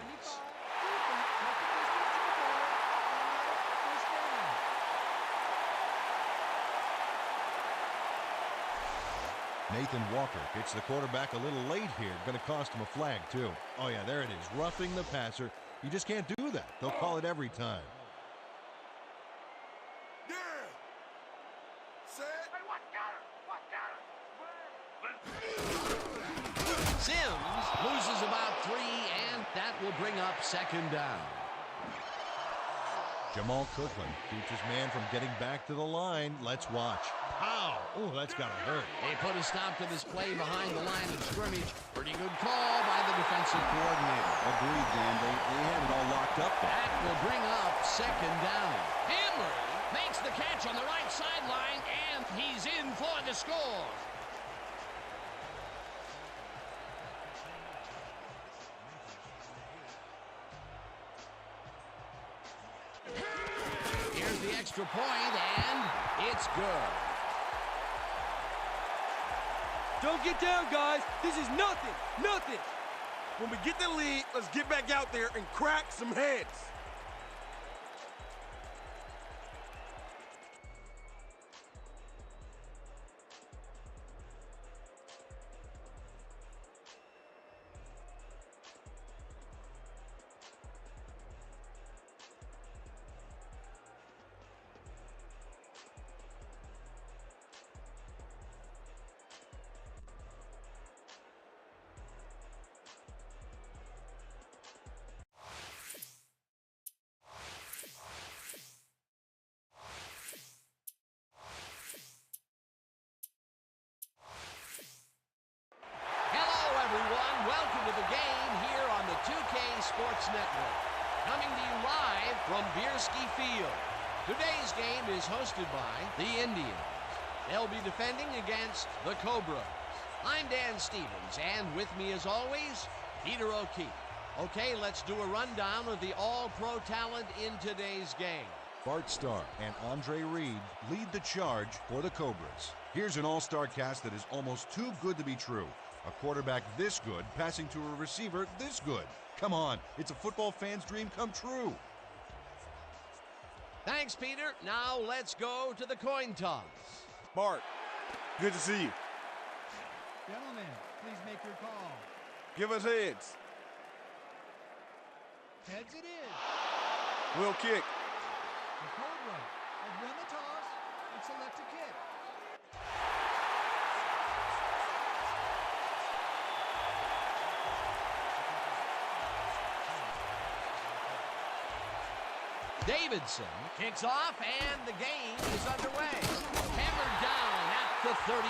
Nathan Walker hits the quarterback a little late here. Going to cost him a flag, too. Oh, yeah, there it is. Roughing the passer. You just can't do that. They'll call it every time. Sims loses about 3, and that will bring up second down. Jamal Kirkland keeps his man from getting back to the line. Let's watch. Pow! Oh, that's gotta hurt. They put a stop to this play behind the line of scrimmage. Pretty good call by the defensive coordinator. Agreed, Dan. They had it all locked up there. That will bring up second down. Henry makes the catch on the right sideline, and he's in for the score. Here's the extra point, and it's good. Don't get down, guys. This is nothing. Nothing. When we get the lead, let's get back out there and crack some heads. Welcome to the game here on the 2K Sports Network. Coming to you live from Bierski Field. Today's game is hosted by the Indians. They'll be defending against the Cobras. I'm Dan Stevens, and with me as always, Peter O'Keefe. Okay, let's do a rundown of the all-pro talent in today's game. Bart Starr and Andre Reed lead the charge for the Cobras. Here's an all-star cast that is almost too good to be true. A quarterback this good passing to a receiver this good. Come on, it's a football fan's dream come true. Thanks, Peter. Now let's go to the coin toss. Bart, good to see you. Gentlemen, please make your call. Give us heads. Heads it is. We'll kick. The Cobra have won the toss and select a kick. Davidson kicks off, and the game is underway. Hammered down at the 31.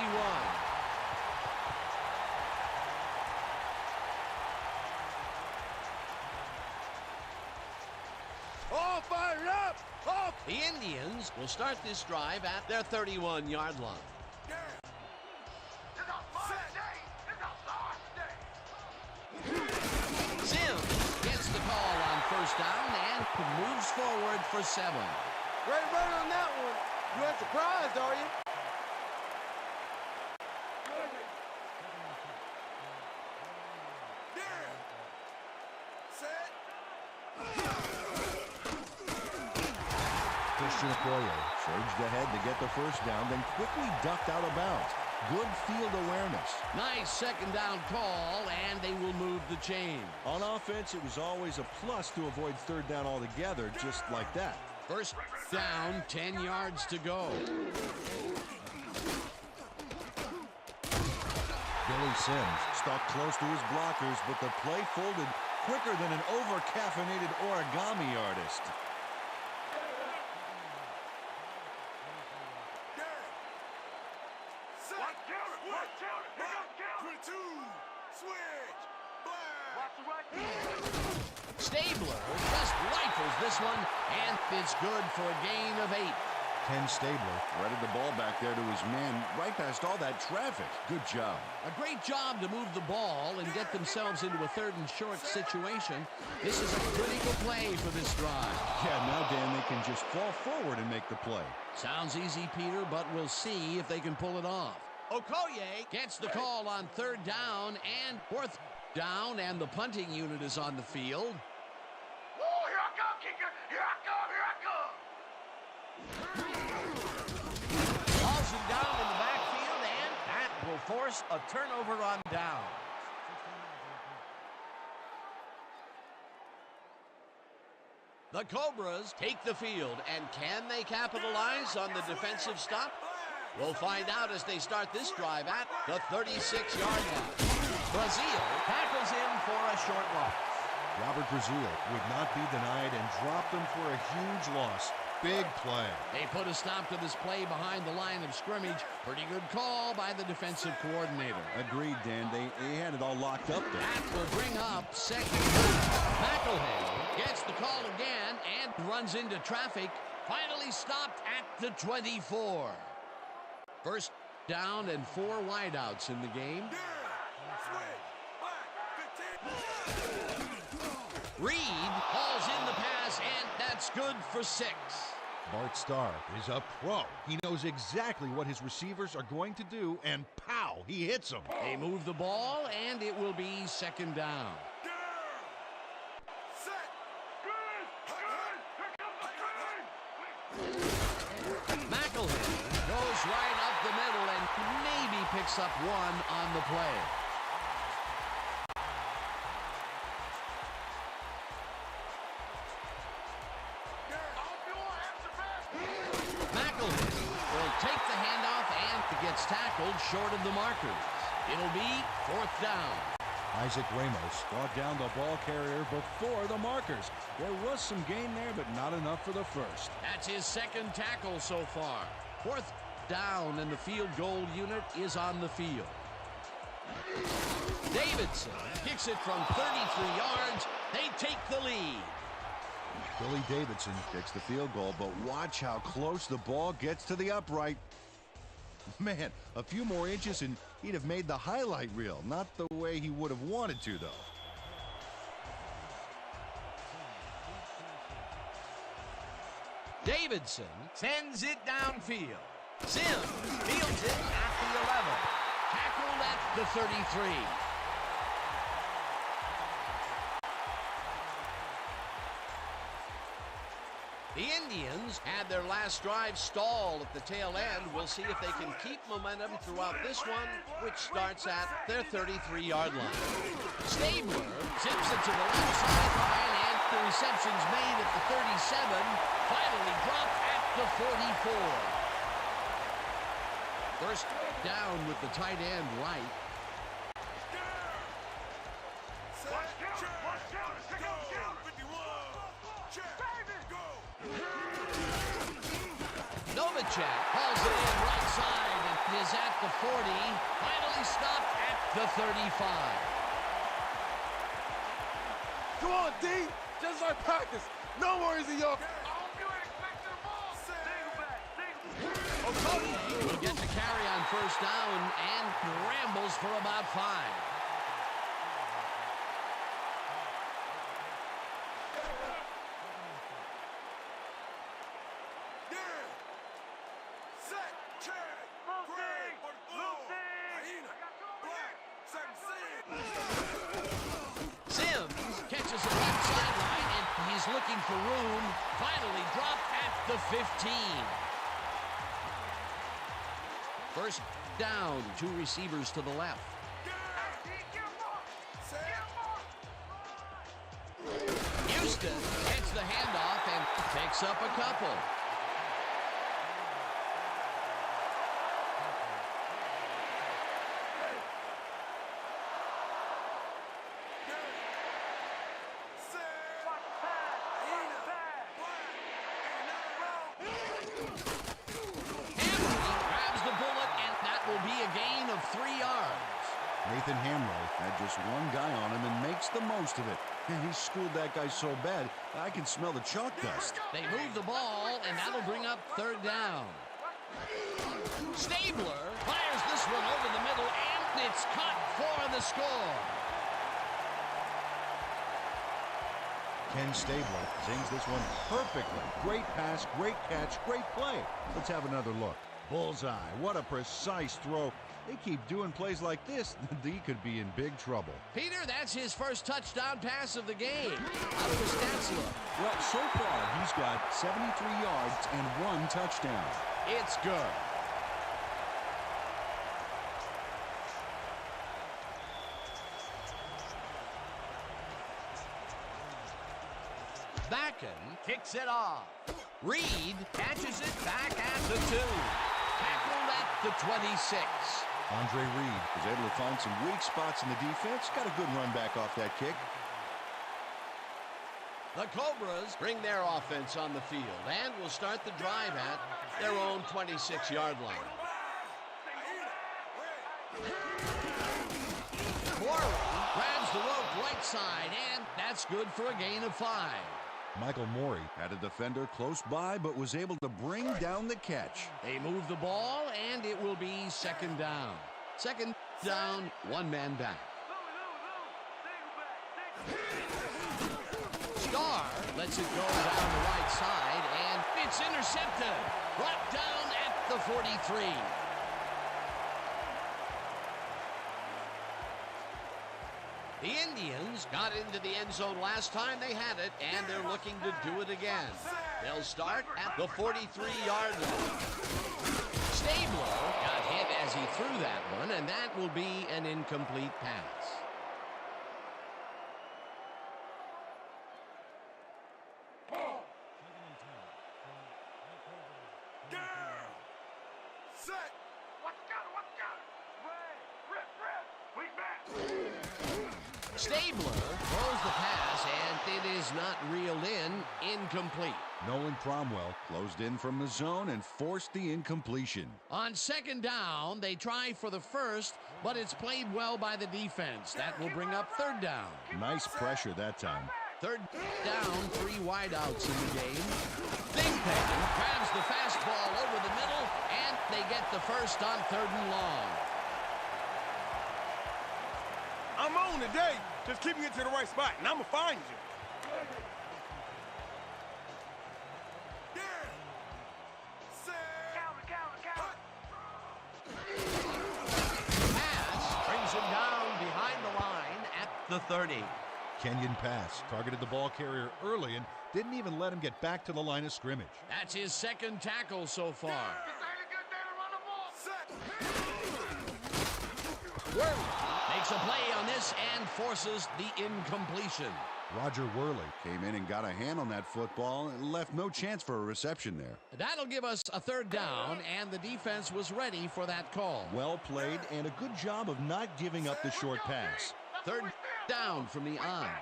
All fired up! Off! The Indians will start this drive at their 31-yard line. It's a fun day. It's a large day. Sims gets the call on first down and moves forward for 7. Great run on that one. You ain't surprised, are you? Christian Okoye surged ahead to get the first down, then quickly ducked out of bounds. Good field awareness. Nice second down call, and they will move the chain. On offense, it was always a plus to avoid third down altogether, just like that. First down, 10 yards to go. Billy Sims stuck close to his blockers, but the play folded quicker than an over-caffeinated origami artist. Stabler just rifles this one, and it's good for a gain of 8. Ken Stabler threaded the ball back there to his man right past all that traffic. Good job. A great job to move the ball and get themselves into a third and short situation. This is a critical play for this drive. Yeah, now, Dan, they can just fall forward and make the play. Sounds easy, Peter, but we'll see if they can pull it off. Okoye gets the call on third down and fourth down, and the punting unit is on the field. Oh, here I come, kicker. Here I come. Hauls him down in the backfield, and that will force a turnover on down. The Cobras take the field, and can they capitalize on the defensive stop? We'll find out as they start this drive at the 36-yard line. Brazil tackles him for a short loss. Robert Brazil would not be denied and dropped them for a huge loss. Big play. They put a stop to this play behind the line of scrimmage. Pretty good call by the defensive coordinator. Agreed, Dan. They had it all locked up there. That will bring up second. McElhay gets the call again and runs into traffic. Finally stopped at the 24. First down and 4 wideouts in the game. Reed hauls in the pass, and that's good for 6. Bart Starr is a pro. He knows exactly what his receivers are going to do, and pow, he hits them. They move the ball, and it will be second down. McElhay goes right up the middle and maybe picks up 1 on the play. McElhay will take the handoff and gets tackled short of the markers. It'll be 4th down. Isaac Ramos Brought down the ball carrier before the markers. There was some gain there, but not enough for the first. That's his 2nd tackle so far. 4th down, and the field goal unit is on the field. Davidson kicks it from 33 yards. They take the lead. Billy Davidson. Kicks the field goal, but watch how close the ball gets to the upright. Man, a few more inches and he'd have made the highlight reel. Not the way he would have wanted to, though. Davidson sends it downfield. Sims fields it at the 11. Tackled at the 33. The Indians had their last drive stall at the tail end. We'll see if they can keep momentum throughout this one, which starts at their 33-yard line. Stabler zips it to the left sideline, and the reception's made at the 37. Finally dropped at the 44. First down with the tight end right. Novacek hauls it in right side and is at the 40. Finally stopped at the 35. Come on, D. Just like practice. No worries in your... Okoye will get the carry on first down and rambles for about 5. Sims catches it left sideline, and he's looking for room. Finally dropped at the 15. First down, 2 receivers to the left. Houston gets the handoff and picks up a couple. Nathan Hamrow had just one guy on him and makes the most of it. And he schooled that guy so bad, I can smell the chalk dust. They move the ball, and that'll bring up 3rd down. Stabler fires this one over the middle, and it's caught for the score. Ken Stabler Sings this one perfectly. Great pass, great catch, great play. Let's have another look. Bullseye. What a precise throw. They keep doing plays like this, he could be in big trouble. Peter, that's his first touchdown pass of the game. How do the stats look? Well, so far, he's got 73 yards and 1 touchdown. It's good. Backen kicks it off. Reed catches it back at the 2. Tackled at the 26. Andre Reed Was able to find some weak spots in the defense. Got a good run back off that kick. The Cobras bring their offense on the field and will start the drive at their own 26-yard line. Corey grabs the rope right side, and that's good for a gain of 5. Michael Morey had a defender close by, but was able to bring down the catch. They move the ball, and it will be second down. Second down, one man back. Starr lets it go down the right side, and it's intercepted. Brought down at the 43. The Indians got into the end zone last time they had it, and they're looking to do it again. They'll start at the 43-yard line. Stabler got hit as he threw that one, and that will be an incomplete pass. Set. What's got it? Rip. We back. Stabler throws the pass, and it is not reeled in. Incomplete. Nolan Cromwell closed in from the zone and forced the incompletion. On second down, they try for the first, but it's played well by the defense. That will bring up third down. Nice pressure that time. Third down, 3 wideouts in the game. Thingpen grabs the fastball over the middle, and they get the first on 3rd and long. I'm on today. Just keep me to the right spot, and I'm going to find you. Pass brings him down behind the line at the 30. Kenyon pass targeted the ball carrier early and didn't even let him get back to the line of scrimmage. That's his second tackle so far. This ain't a good day to run the ball. Set. Worley makes a play on this and forces the incompletion. Roger Worley Came in and got a hand on that football and left no chance for a reception there. That'll give us a third down, and the defense was ready for that call. Well played and a good job of not giving up the short pass. Third down from the eye.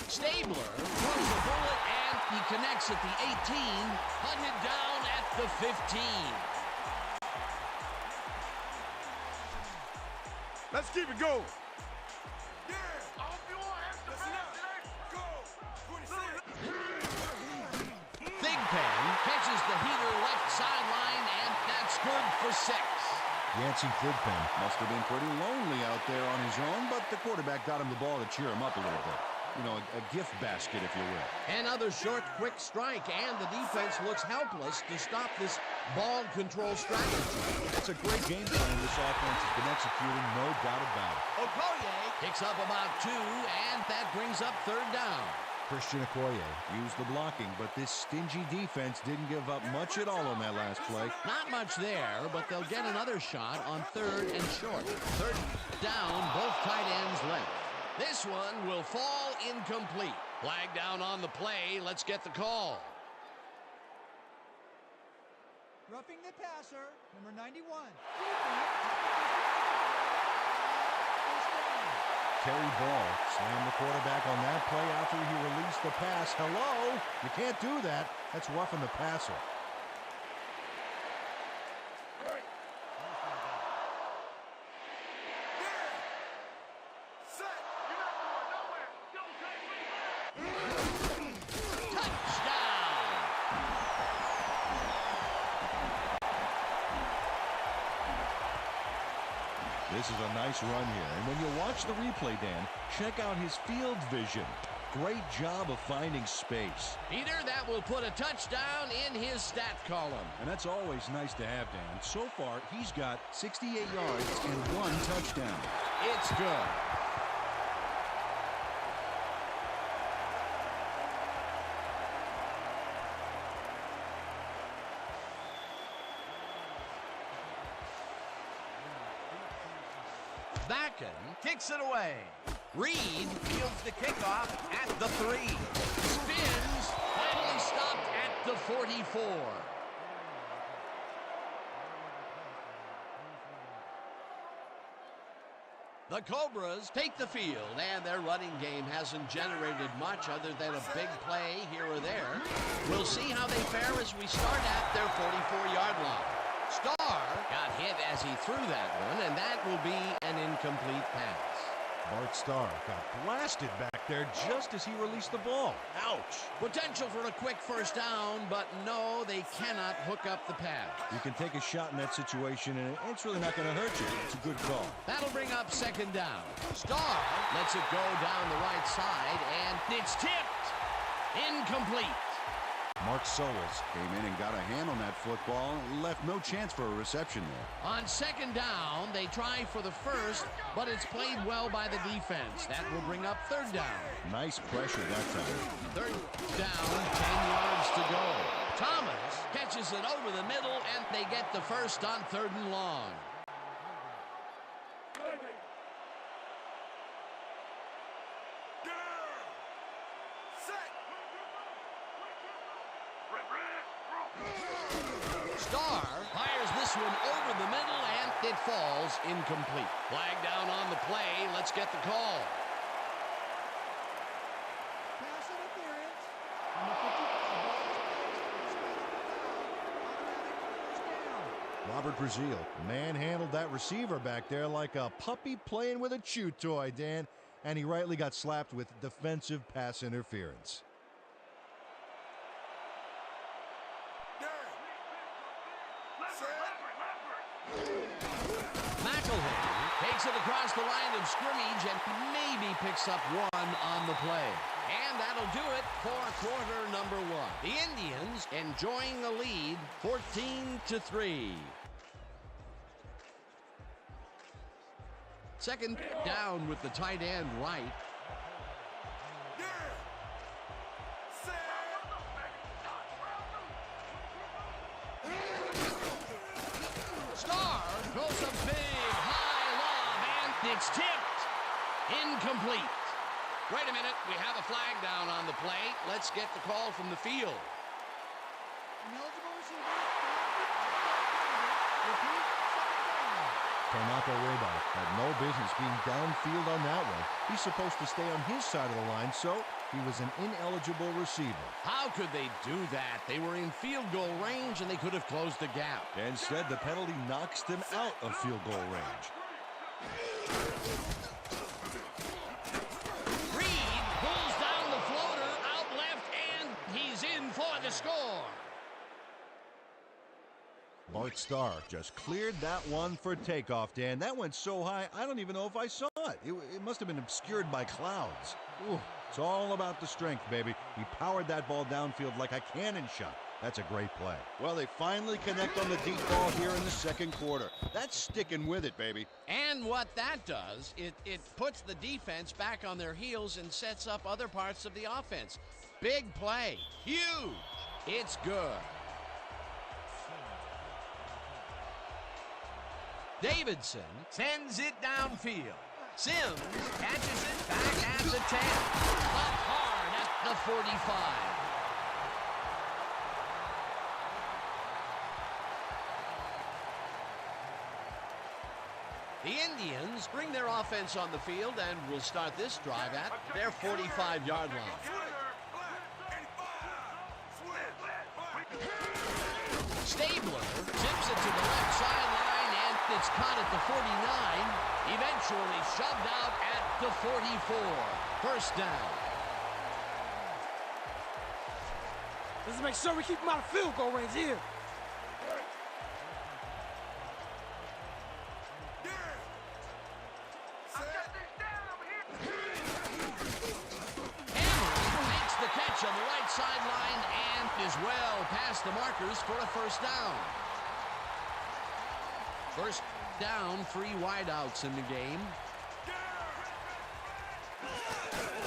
Stabler throws a bullet, and he connects at the 18, hunted down at the 15. Let's keep it going. I hope you all have some today. Go. Thigpen catches the heater left sideline, and that's good for 6. Yancey Thigpen must have been pretty lonely out there on his own, but the quarterback got him the ball to cheer him up a little bit. You know, a gift basket, if you will. Another short, quick strike, and the defense looks helpless to stop this ball control strategy. That's a great game plan this offense has been executing, no doubt about it. Okoye picks up about 2, and that brings up third down. Christian Okoye Used the blocking, but this stingy defense didn't give up much at all on that last play. Not much there, but they'll get another shot on 3rd and short. Third down, both tight ends left. This one will fall incomplete. Flag down on the play. Let's get the call. Roughing the passer, number 91. Terry Ball slammed the quarterback on that play after he released the pass. Hello? You can't do that. That's roughing the passer. Set. You're not going nowhere. Don't take me back. Touchdown! This is a nice run here. And when you watch the replay, Dan, check out his field vision. Great job of finding space. Peter, that will put a touchdown in his stat column. And that's always nice to have, Dan. So far, he's got 68 yards and 1 touchdown. It's good. Backen kicks it away. Reed fields the kickoff at the 3. Spins, finally stopped at the 44. The Cobras take the field, and their running game hasn't generated much other than a big play here or there. We'll see how they fare as we start at their 44-yard line. Starr got hit as he threw that one, and that will be an incomplete pass. Bart Starr got blasted back there just as he released the ball. Ouch. Potential for a quick first down, but no, they cannot hook up the pass. You can take a shot in that situation, and it's really not going to hurt you. It's a good call. That'll bring up second down. Starr lets it go down the right side, and it's tipped. Incomplete. Mark Solis came in and got a hand on that football and left no chance for a reception there. On second down, they try for the first, but it's played well by the defense. That will bring up third down. Nice pressure that time. Third down, 10 yards to go. Thomas catches it over the middle, and they get the first on third and long. Starr fires this one over the middle, and it falls incomplete. Flag down on the play. Let's get the call. Pass interference. And the 50 ball is automatic first down. Robert Brazil manhandled that receiver back there like a puppy playing with a chew toy, Dan, and he rightly got slapped with defensive pass interference. McElhenney takes it across the line of scrimmage and maybe picks up one on the play. And that'll do it for quarter number one. The Indians enjoying the lead, 14-3. Second down with the tight end right. Starr throws a big high lob, and it's tipped. Incomplete. Wait a minute, we have a flag down on the play. Let's get the call from the field. Ineligible receiver. Repeat, second down. Tanaka Reba had no business being downfield on that one. He's supposed to stay on his side of the line, so he was an ineligible receiver. How could they do that? They were in field goal range, and they could have closed the gap. Instead, the penalty knocks them out of field goal range. Reed pulls down the floater out left, and he's in for the score. Bart Starr just cleared that one for takeoff, Dan. That went so high, I don't even know if I saw it. It must have been obscured by clouds. Ooh, it's all about the strength, baby. He powered that ball downfield like a cannon shot. That's a great play. Well, they finally connect on the deep ball here in the second quarter. That's sticking with it, baby. And what that does, it puts the defense back on their heels and sets up other parts of the offense. Big play. Huge. It's good. Davidson sends it downfield. Sims catches it back at the 10. Up hard at the 45. The Indians bring their offense on the field and will start this drive at their 45-yard line. Stabler tips it to the left sideline, and it's caught at the 49, eventually shoved out at the 44. First down. Let's make sure we keep him out of field goal range here. On the right sideline and is well past the markers for a first down. First down, 3 wideouts in the game.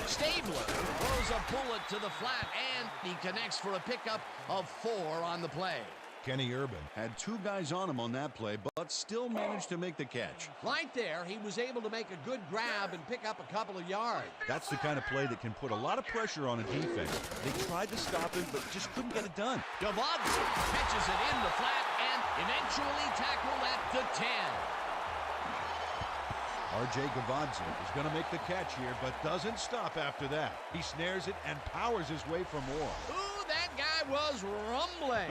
Stabler throws a bullet to the flat, and he connects for a pickup of 4 on the play. Kenny Urban Had 2 guys on him on that play, but still managed to make the catch. Right there, he was able to make a good grab and pick up a couple of yards. That's the kind of play that can put a lot of pressure on a defense. They tried to stop him, but just couldn't get it done. Devontae catches it in the flat and eventually tackled at the 10. R.J. Gavadze is going to make the catch here, but doesn't stop after that. He snares it and powers his way for more. Ooh, that guy was rumbling.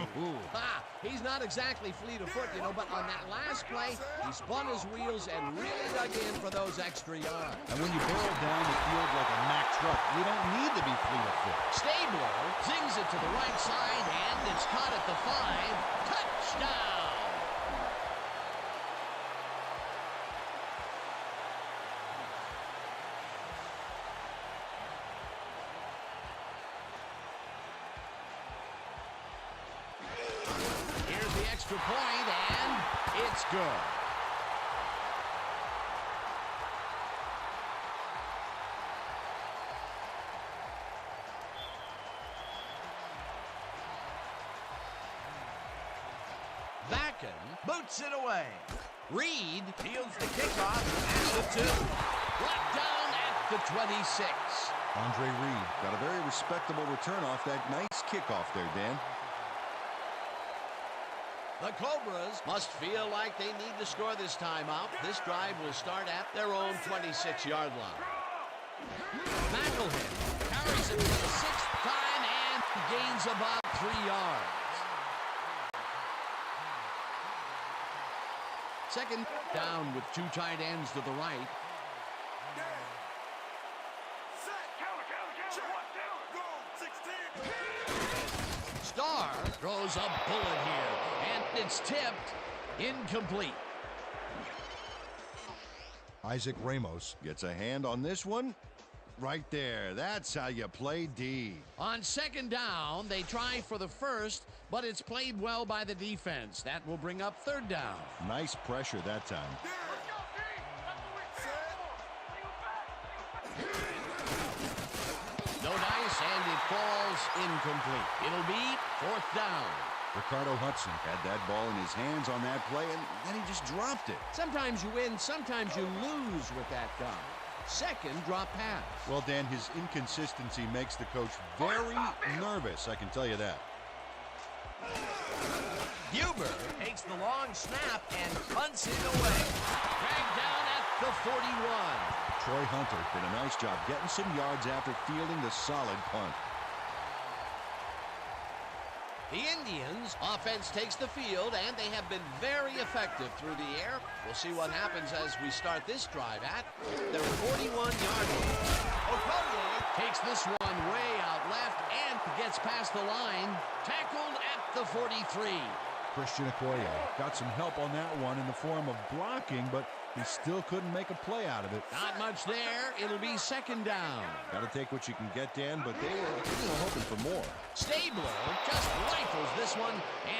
Ha! He's not exactly fleet of foot, but on that last play, he spun his wheels and really dug in for those extra yards. And when you barrel down the field like a Mack truck, you don't need to be fleet of foot. Stabler zings it to the right side, and it's caught at the 5. Touchdown! Here's the extra point, and it's good. Vacken boots it away. Reed fields the kickoff at the 2. Brought down at the 26. Andre Reed got a very respectable return off that nice kickoff there, Dan. The Cobras must feel like they need to score this time out. This drive will start at their own 26-yard line. McElhinney carries it for the 6th time and gains about 3 yards. Second down with 2 tight ends to the right. Starr throws a bullet here, and it's tipped incomplete. Isaac Ramos Gets a hand on this one. Right there. That's how you play D. On 2nd down, they try for the 1st, but it's played well by the defense. That will bring up 3rd down. Nice pressure that time. No dice, and it falls incomplete. It'll be 4th down. Ricardo Hudson Had that ball in his hands on that play, and then he just dropped it. Sometimes you win, sometimes you lose with that guy. 2nd drop pass. Well, Dan, his inconsistency makes the coach very nervous, I can tell you that. Huber takes the long snap and punts it away. Dragged down at the 41. Troy Hunter did a nice job getting some yards after fielding the solid punt. The Indians' offense takes the field, and they have been very effective through the air. We'll see what happens as we start this drive at their 41-yard line. Okoye takes this one way out left and gets past the line. Tackled at the 43. Christian Okoye got some help on that one in the form of blocking, but he still couldn't make a play out of it. Not much there. It'll be 2nd down. Got to take what you can get, Dan, but they were hoping for more. Stabler just rifles this one,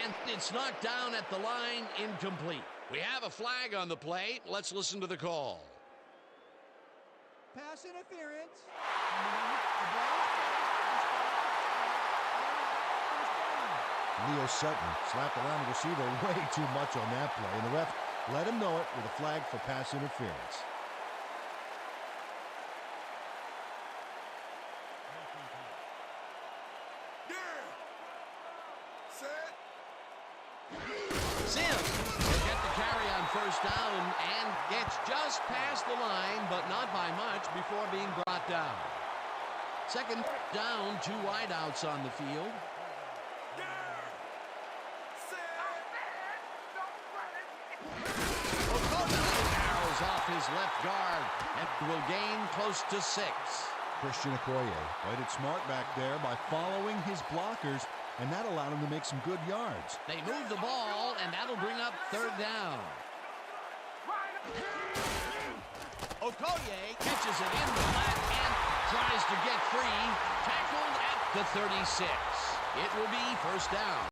and it's knocked down at the line, incomplete. We have a flag on the play. Let's listen to the call. Pass interference. Leo Sutton slapped around the receiver way too much on that play, and the ref let him know it with a flag for pass interference. Sims will get the carry on 1st down and gets just past the line, but not by much before being brought down. 2nd down, 2 wideouts on the field. Arrows off his left guard and will gain close to 6. Christian Okoye played it smart back there by following his blockers, and that allowed him to make some good yards. They move the ball, and that'll bring up 3rd down. Okoye catches it in the flat and tries to get free. Tackled at the 36. It will be 1st down.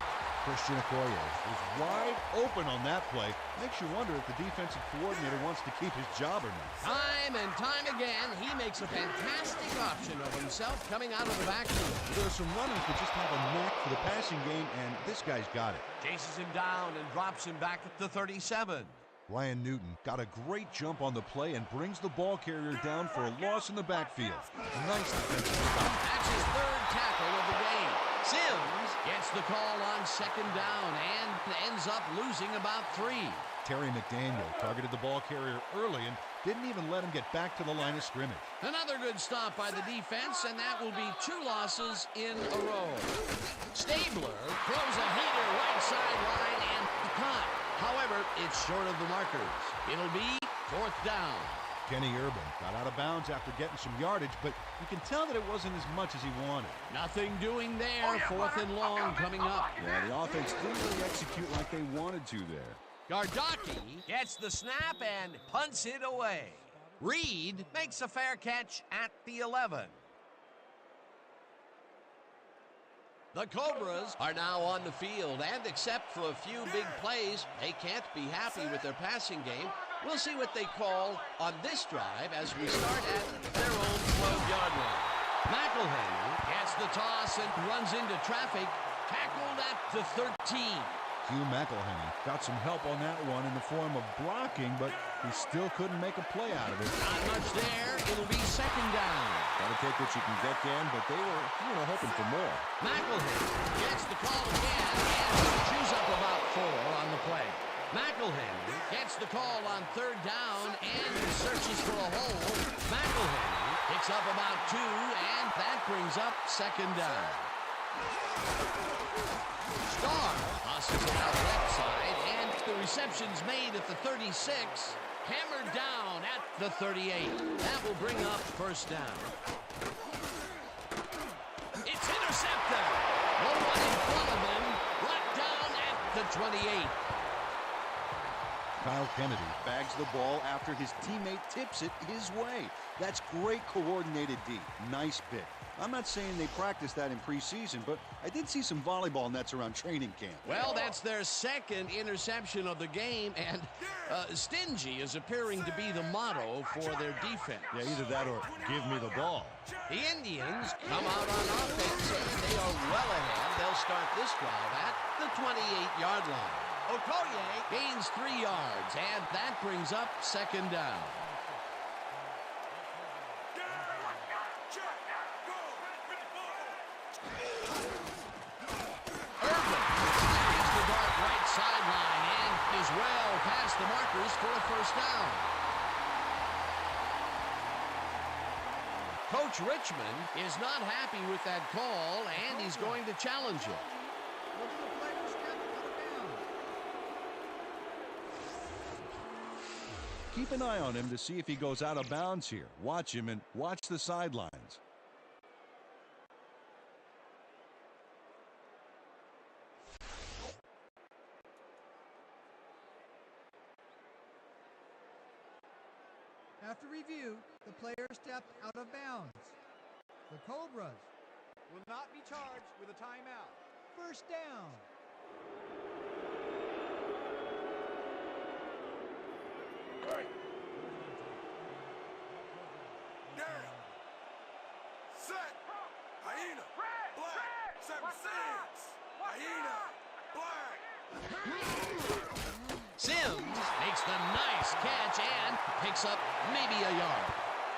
Christian Okoye was wide open on that play. Makes you wonder if the defensive coordinator wants to keep his job or not. Time and time again, he makes a fantastic option of himself coming out of the backfield. There are some runners that just have a knack for the passing game, and this guy's got it. Chases him down and drops him back at the 37. Ryan Newton got a great jump on the play and brings the ball carrier down for a loss in the backfield. Nice defensive stop. That's his 3rd tackle of the game. Sims gets the call on 2nd down and ends up losing about 3. Terry McDaniel targeted the ball carrier early and Didn't even let him get back to the line of scrimmage. Another good stop by the defense, and that will be 2 losses in a row. Stabler throws a heater right sideline and caught. However, it's short of the markers. It'll be 4th down. Kenny Urban got out of bounds after getting some yardage, but you can tell that it wasn't as much as he wanted. Nothing doing there. 4th and long coming up. Yeah, the offense didn't really execute like they wanted to there. Gardocki gets the snap and punts it away. Reed makes a fair catch at the 11. The Cobras are now on the field, and except for a few big plays, they can't be happy with their passing game. We'll see what they call on this drive as we start at their own 12-yard line. McElhaney gets the toss and runs into traffic, tackled at the 13. Hugh McElhaney got some help on that one in the form of blocking, but he still couldn't make a play out of it. Not much there. It'll be 2nd down. Got to take what you can get, Dan, but they were, hoping for more. McElhaney gets the call again and chews up about 4 on the play. McElhaney gets the call on 3rd down and searches for a hole. McElhaney picks up about 2, and that brings up 2nd down. Starr tosses it out left side, and the reception's made at the 36, hammered down at the 38. That will bring up 1st down. It's intercepted. No one in front of him, brought down at the 28. Kyle Kennedy bags the ball after his teammate tips it his way. That's great coordinated D. Nice pick. I'm not saying they practiced that in preseason, but I did see some volleyball nets around training camp. Well, that's their 2nd interception of the game, and stingy is appearing to be the motto for their defense. Yeah, either that or give me the ball. The Indians come out on offense, and they are well ahead. They'll start this drive at the 28-yard line. Okoye gains 3 yards, and that brings up 2nd down. Sideline and is well past the markers for a 1st down. Coach Richmond is not happy with that call, and he's going to challenge it. Look at the player step out of bounds. Keep an eye on him to see if he goes out of bounds here. Watch him and watch the sidelines. After review, the player stepped out of bounds. The Cobras will not be charged with a timeout. 1st down. Down. Set. Hyena. Black. 7-6. Hyena. Black. Sims makes the nice catch and picks up maybe a yard.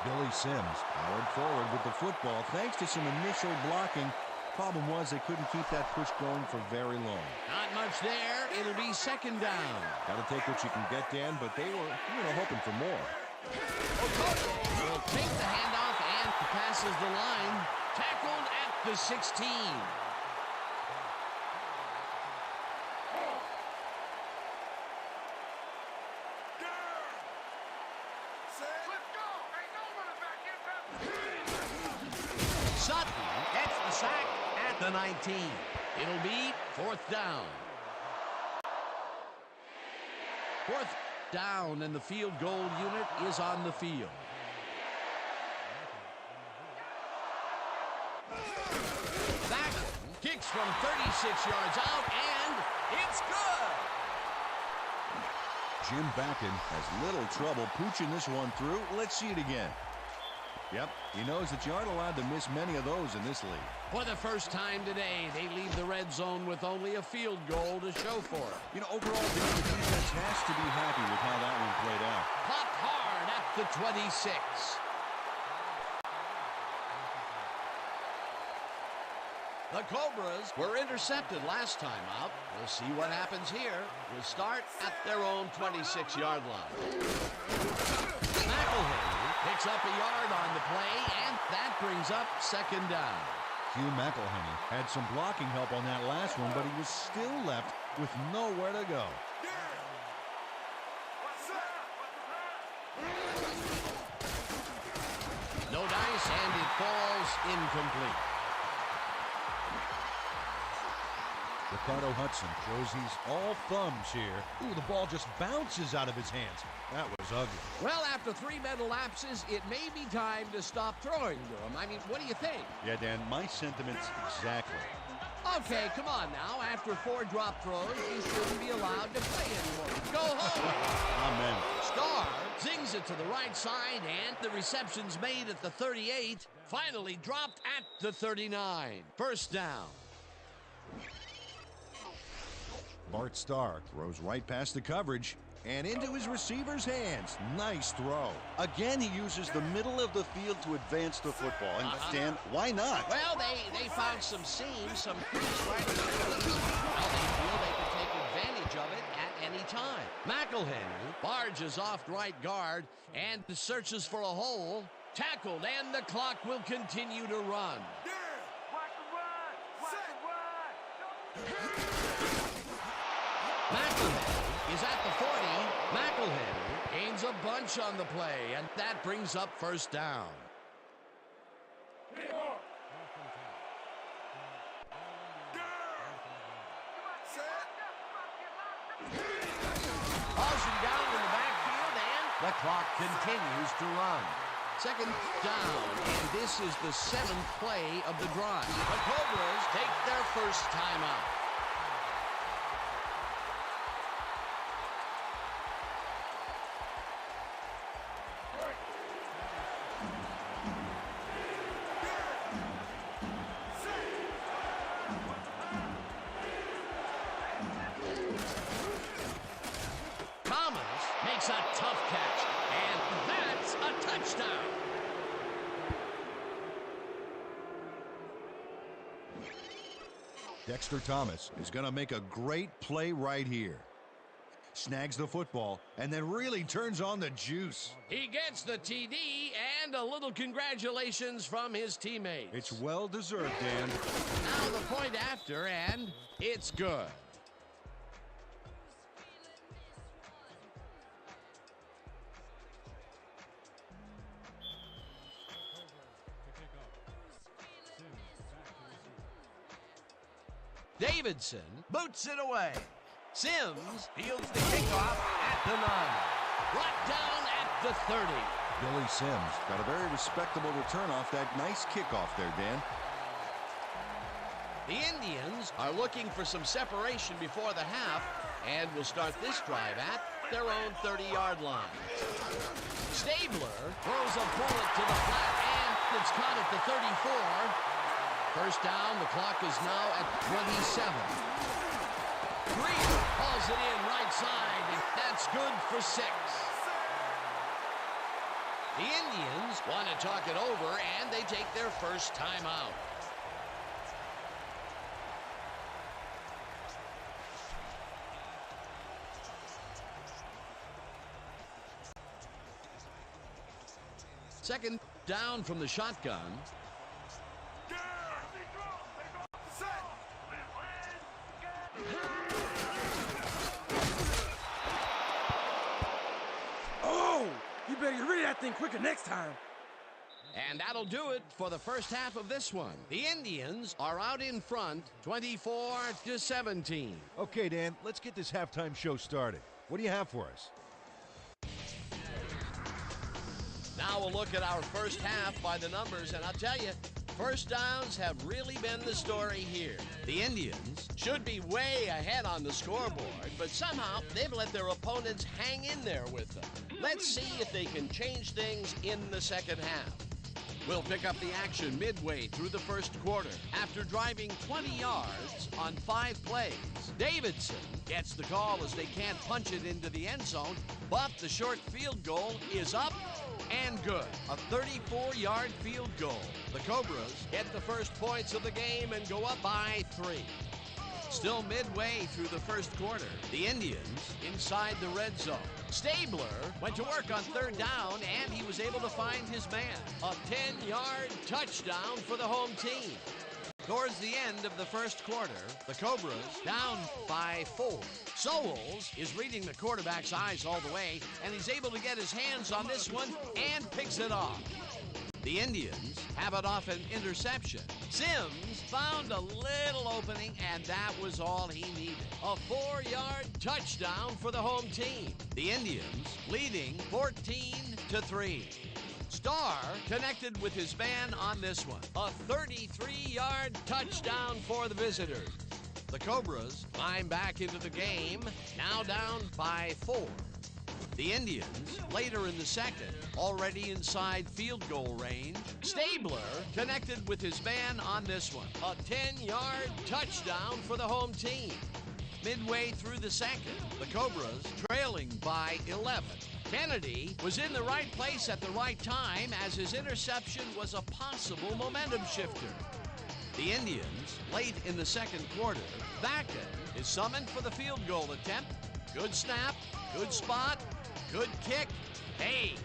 Billy Sims powered forward with the football thanks to some initial blocking. Problem was they couldn't keep that push going for very long. Not much there. It'll be 2nd down. Got to take what you can get, Dan, but they were, hoping for more. Okoye will take the handoff and passes the line. Tackled at the 16. Sutton gets the sack at the 19. It'll be 4th down. 4th down, and the field goal unit is on the field. Backen kicks from 36 yards out, and it's good. Jim Backen has little trouble pooching this one through. Let's see it again. Yep, he knows that you aren't allowed to miss many of those in this league. For the first time today, they leave the red zone with only a field goal to show for it. Overall, the defense has to be happy with how that one played out. Popped hard at the 26. The Cobras were intercepted last time out. We'll see what happens here. We'll start at their own 26-yard line. McElhaney picks up a yard on the play, and that brings up second down. Hugh McElhaney had some blocking help on that last one, but he was still left with nowhere to go. No dice, and it falls incomplete. Ricardo Hudson shows he's all thumbs here. Ooh, the ball just bounces out of his hands. That was ugly. Well, after 3 mental lapses, it may be time to stop throwing to him. I mean, what do you think? Yeah, Dan, my sentiments exactly. Okay, come on now. After 4 drop throws, you shouldn't be allowed to play anymore. Go home. Amen. Star zings it to the right side, and the reception's made at the 38. Finally dropped at the 39. First down. Bart Starr throws right past the coverage and into his receiver's hands. Nice throw. Again, he uses the middle of the field to advance the football. And Dan, why not? Well, they found some seams, some crease right in the middle. Well, they feel they can take advantage of it at any time. McElhaney barges off right guard and searches for a hole. Tackled, and the clock will continue to run. McElhaney is at the 40. McElhaney gains a bunch on the play, and that brings up first down. Pausing down in the backfield, and the clock continues to run. Second down, and this is the 7th play of the drive. The Cobras take their first timeout. Makes a tough catch, and that's a touchdown. Dexter Thomas is going to make a great play right here. Snags the football and then really turns on the juice. He gets the TD and a little congratulations from his teammates. It's well deserved, Dan. Now the point after, and it's good. Davidson boots it away. Sims fields the kickoff at the 9. Brought down at the 30. Billy Sims got a very respectable return off that nice kickoff there, Dan. The Indians are looking for some separation before the half and will start this drive at their own 30-yard line. Stabler throws a bullet to the flat, and it's caught at the 34. First down, the clock is now at 27. Green hauls it in right side, and that's good for 6. The Indians want to talk it over, and they take their first timeout. Second down from the shotgun. Oh, you better get rid of that thing quicker next time. And that'll do it for the first half of this one. The Indians are out in front, 24-17. Okay, Dan, let's get this halftime show started. What do you have for us? Now we'll look at our first half by the numbers, and I'll tell you, first downs have really been the story here. The Indians should be way ahead on the scoreboard, but somehow they've let their opponents hang in there with them. Let's see if they can change things in the second half. will pick up the action midway through the first quarter after driving 20 yards on 5 plays. Davidson gets the call as they can't punch it into the end zone, but the short field goal is up and good. A 34-yard field goal. The Cobras get the first points of the game and go up by 3. Still midway through the first quarter, the Indians inside the red zone. Stabler went to work on 3rd down, and he was able to find his man. A 10-yard touchdown for the home team. Towards the end of the first quarter, the Cobras down by 4. Souls is reading the quarterback's eyes all the way, and he's able to get his hands on this one and picks it off. The Indians have it off an interception. Sims found a little opening, and that was all he needed. A 4-yard touchdown for the home team. The Indians leading 14-3. Starr connected with his man on this one. A 33-yard touchdown for the visitors. The Cobras climb back into the game, now down by 4. The Indians, later in the second, already inside field goal range. Stabler connected with his man on this one. A 10-yard touchdown for the home team. Midway through the second, the Cobras trailing by 11. Kennedy was in the right place at the right time as his interception was a possible momentum shifter. The Indians, late in the second quarter, Vacken is summoned for the field goal attempt. Good snap, good spot, good kick. Hey,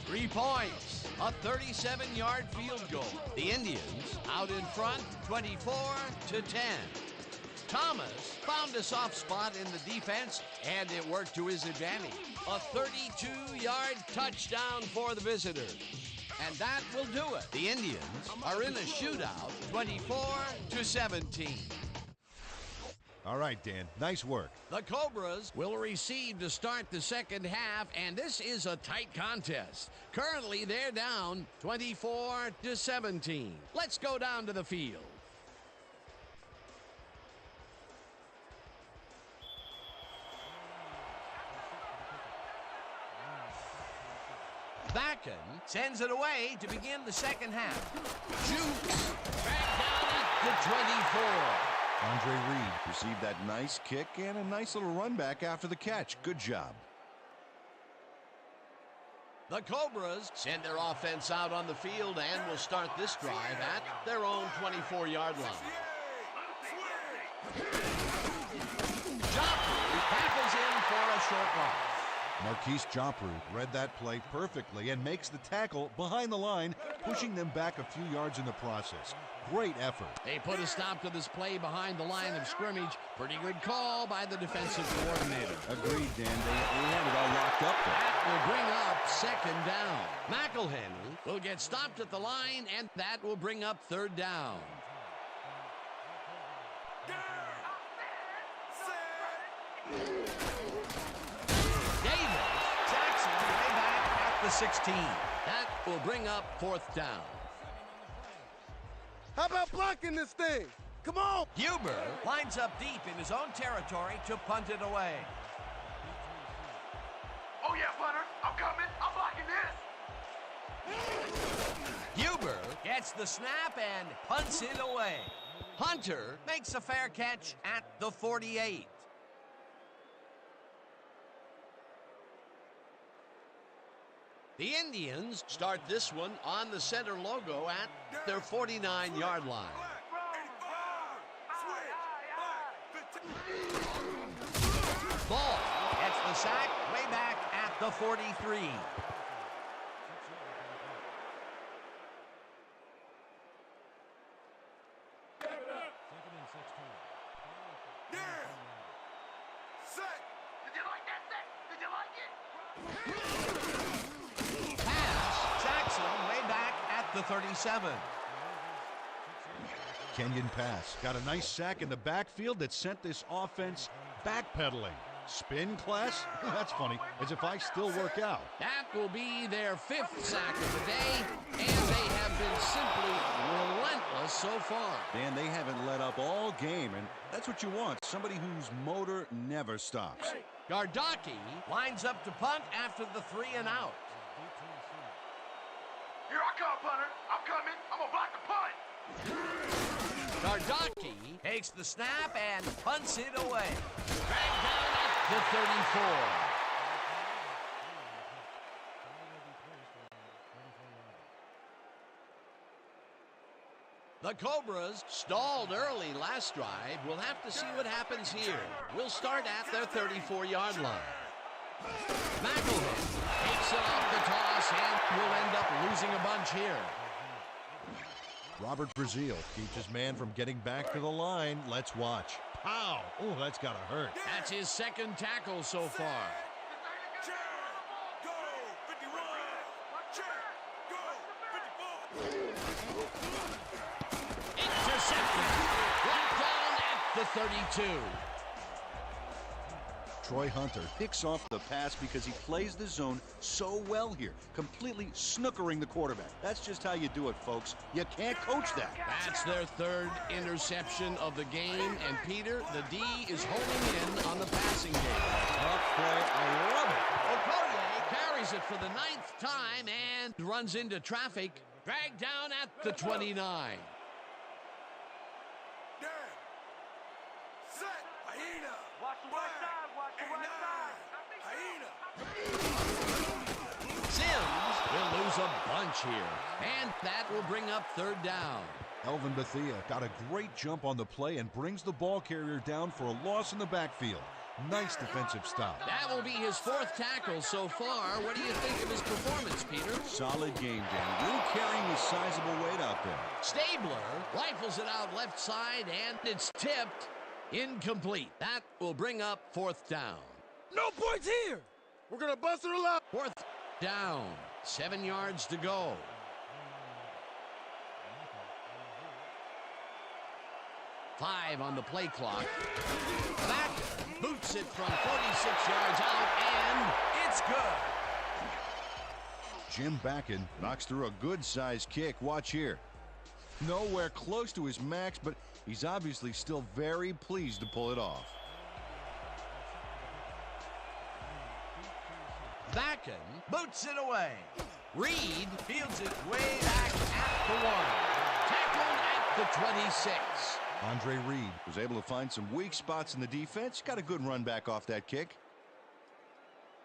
3 points. A 37-yard field goal. The Indians out in front, 24-10. Thomas found a soft spot in the defense, and it worked to his advantage. A 32-yard touchdown for the visitors. And that will do it. The Indians are in a shootout, 24-17. All right, Dan, nice work. The Cobras will receive to start the second half, and this is a tight contest. Currently, they're down 24-17. Let's go down to the field. Vacken sends it away to begin the second half. Jukes back down at the 24. Andre Reed received that nice kick and a nice little run back after the catch. Good job. The Cobras send their offense out on the field and will start this drive at their own 24-yard line. Joplin tackles in for a short loss. Marquise Joplin read that play perfectly and makes the tackle behind the line, pushing them back a few yards in the process. Great effort. They put a stop to this play behind the line of scrimmage. Pretty good call by the defensive coordinator. Agreed, Dan. They had it all locked up there. That will bring up second down. McElhenney will get stopped at the line, and that will bring up third down. Jackson way back at the 16. That will bring up fourth down. How about blocking this thing? Come on! Huber lines up deep in his own territory to punt it away. Oh yeah, punter, I'm coming. I'm blocking this. Huber gets the snap and punts it away. Hunter makes a fair catch at the 48. The Indians start this one on the center logo at their 49-yard line. Ball gets the sack way back at the 43. Did you like that set? Did you like it? Pass, Jackson way back at the 37. Kenyon pass. Got a nice sack in the backfield that sent this offense backpedaling. Spin class? That's funny, as if I still work out. That will be their 5th sack of the day, and they have been simply relentless so far. Dan, they haven't let up all game, and that's what you want. Somebody whose motor never stops. Gardocki lines up to punt after the 3 and out. Here I come, punter. I'm coming. I'm gonna block the punt. Gardocki takes the snap and punts it away. Dragged down at the 34. The Cobras stalled early last drive. We'll have to see what happens here. We'll start at their 34-yard line. McElhead takes it off the toss and will end up losing a bunch here. Robert Brazil keeps his man from getting back to the line. Let's watch. Pow! Oh, that's gotta hurt. That's his second tackle so far. Go, 51. Go, 54. Intercepted. Brought down at the 32. Troy Hunter picks off the pass because he plays the zone so well here, completely snookering the quarterback. That's just how you do it, folks. You can't coach that. That's their third interception of the game, and Peter, the D is holding in on the passing game. Tough play. I love it. Okoye carries it for the 9th time and runs into traffic, dragged down at the 29. Down. Set. Hyena. Watch the right side. Watch the right side. Hyena. Sims will lose a bunch here, and that will bring up 3rd down. Elvin Bethea got a great jump on the play and brings the ball carrier down for a loss in the backfield. Nice defensive stop. That will be his 4th tackle so far. What do you think of his performance, Peter? Solid game, Danny. Really carrying a sizable weight out there. Stabler rifles it out left side, and it's tipped. Incomplete. That will bring up 4th down. No points here. We're gonna bust it a lot. 4th down. 7 yards to go. Five on the play clock. Back boots it from 46 yards out, and it's good. Jim Backen knocks through a good-sized kick. Watch here. Nowhere close to his max, but he's obviously still very pleased to pull it off. Backen boots it away. Reed fields it way back at the 1. Tackled at the 26. Andre Reed was able to find some weak spots in the defense. Got a good run back off that kick.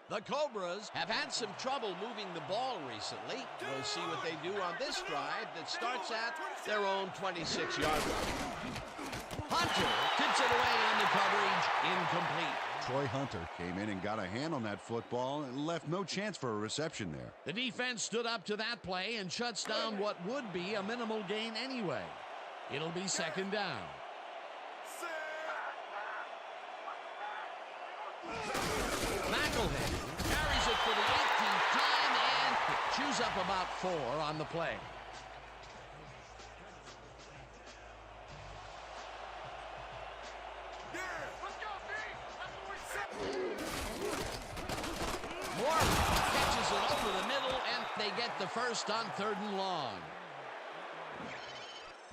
The Cobras have had some trouble moving the ball recently. We'll see what they do on this drive that starts at their own 26-yard line. Hunter tips it away on the coverage, incomplete. Troy Hunter came in and got a hand on that football and left no chance for a reception there. The defense stood up to that play and shuts down what would be a minimal gain anyway. It'll be 2nd down. McElhead carries it for the 18th time and chews up about 4 on the play. Moore catches it over the middle, and they get the first on 3rd and long.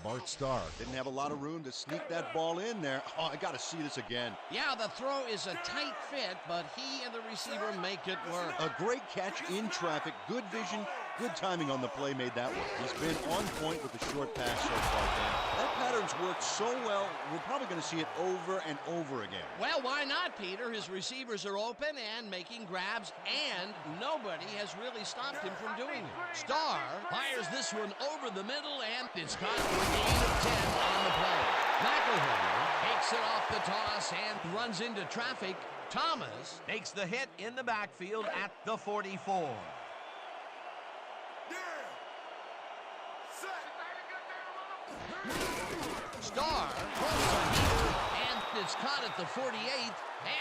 Bart Starr didn't have a lot of room to sneak that ball in there. Oh, I got to see this again. Yeah, the throw is a tight fit, but he and the receiver make it work. A great catch in traffic, good vision, good timing on the play made that work. He's been on point with the short pass so far, Dan. That pattern's worked so well, we're probably going to see it over and over again. Well, why not, Peter? His receivers are open and making grabs, and nobody has really stopped him from doing it. Starr fires this one over the middle, and it's caught for a gain of 10 on the play. McElhead takes it off the toss and runs into traffic. Thomas takes the hit in the backfield at the 44. Starr throws a heater, and it's caught at the 48,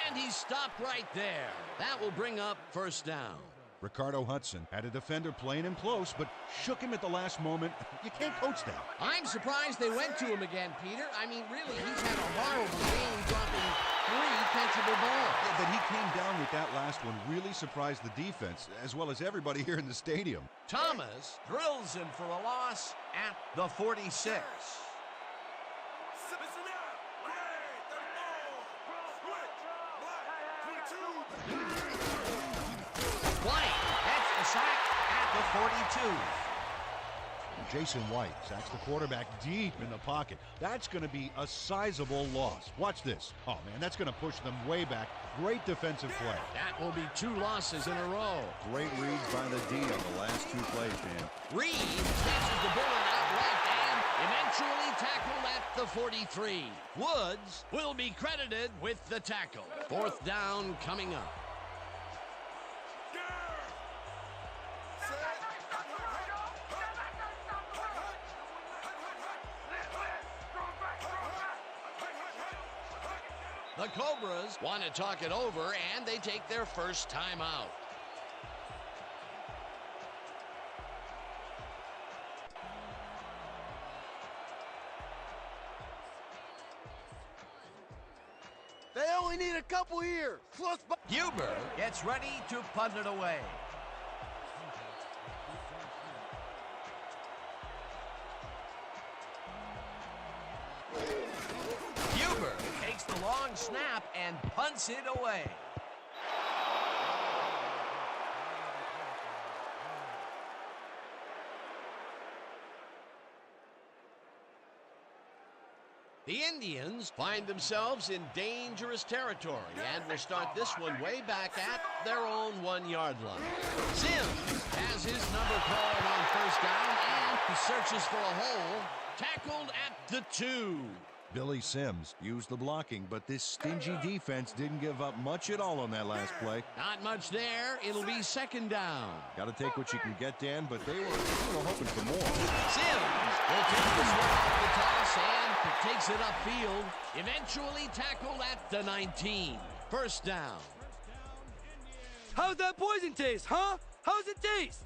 and he's stopped right there. That will bring up 1st down. Ricardo Hudson had a defender playing him close, but shook him at the last moment. You can't coach that. I'm surprised they went to him again, Peter. I mean, really, he's had a horrible game dropping 3 catchable balls. Yeah, but he came down with that last one, really surprised the defense, as well as everybody here in the stadium. Thomas drills him for a loss at the 46. White gets the sack at the 42. Jason White sacks the quarterback deep in the pocket. That's going to be a sizable loss. Watch this. Oh, man, that's going to push them way back. Great defensive play. That will be 2 losses in a row. Great reads by the D on the last 2 plays, Dan. Reed snatches the bullet out left and eventually tackled at the 43. Woods will be credited with the tackle. 4th down coming up. The Cobras want to talk it over, and they take their first timeout. They only need a couple here. Close by. Huber gets ready to punt it away. Huber takes the long snap and punts it away. The Indians find themselves in dangerous territory and will start this one way back at their own 1-yard line. Sims has his number called on 1st down and he searches for a hole, tackled at the 2. Billy Sims used the blocking, but this stingy defense didn't give up much at all on that last play. Not much there. It'll be 2nd down. Got to take what you can get, Dan, but they were hoping for more. Sims will take the swing off the toss and takes it upfield. Eventually tackled at the 19. 1st down. How's that poison taste, huh? How's it taste?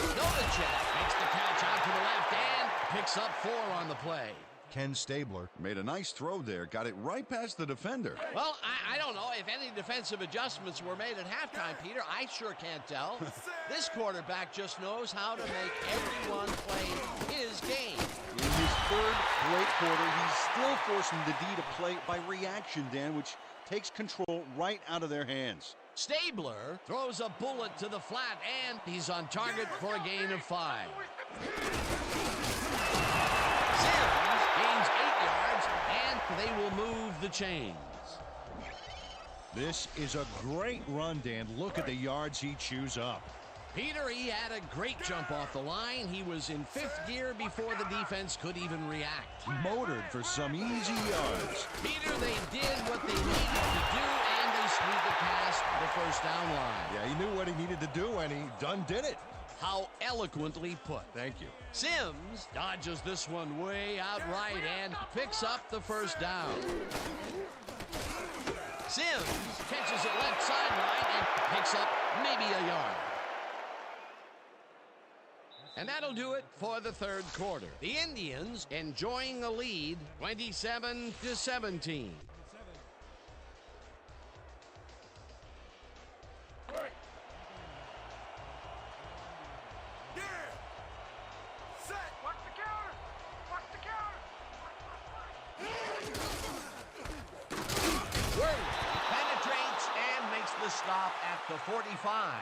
Novacek makes the catch out to the left and picks up 4 on the play. Ken Stabler Made a nice throw there. Got it right past the defender. Well, I don't know if any defensive adjustments were made at halftime, Peter. I sure can't tell. This quarterback just knows how to make everyone play his game. In his 3rd great quarter, he's still forcing the D to play by reaction, Dan, which takes control right out of their hands. Stabler throws a bullet to the flat, and he's on target for a gain of 5. Sims gains 8 yards, and they will move the chains. This is a great run, Dan. Look at the yards he chews up. Peter, he had a great jump off the line. He was in 5th gear before the defense could even react. Motored for some easy yards. Peter, they did what they needed to do, and they squeaked it past the 1st down line. Yeah, he knew what he needed to do, and he done did it. How eloquently put. Thank you. Sims dodges this one way out right and picks up the 1st down. Sims catches it left sideline and picks up maybe a yard. And that'll do it for the 3rd quarter. The Indians enjoying a lead, 27-17. Watch the counter! Watch the counter! Worley penetrates and makes the stop at the 45.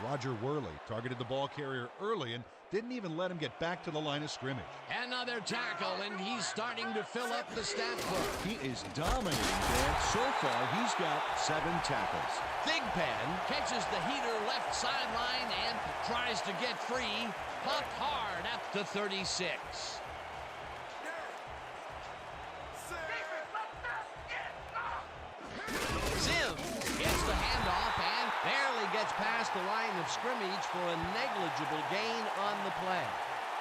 Roger Worley targeted the ball carrier early and didn't even let him get back to the line of scrimmage. Another tackle, and he's starting to fill up the stat book. He is dominating, Dan. So far, he's got 7 tackles. Thigpen catches the heater left sideline and tries to get free. Popped hard at the 36. Sims gets the handoff and barely gets past the line of scrimmage for a negligible gain on the play.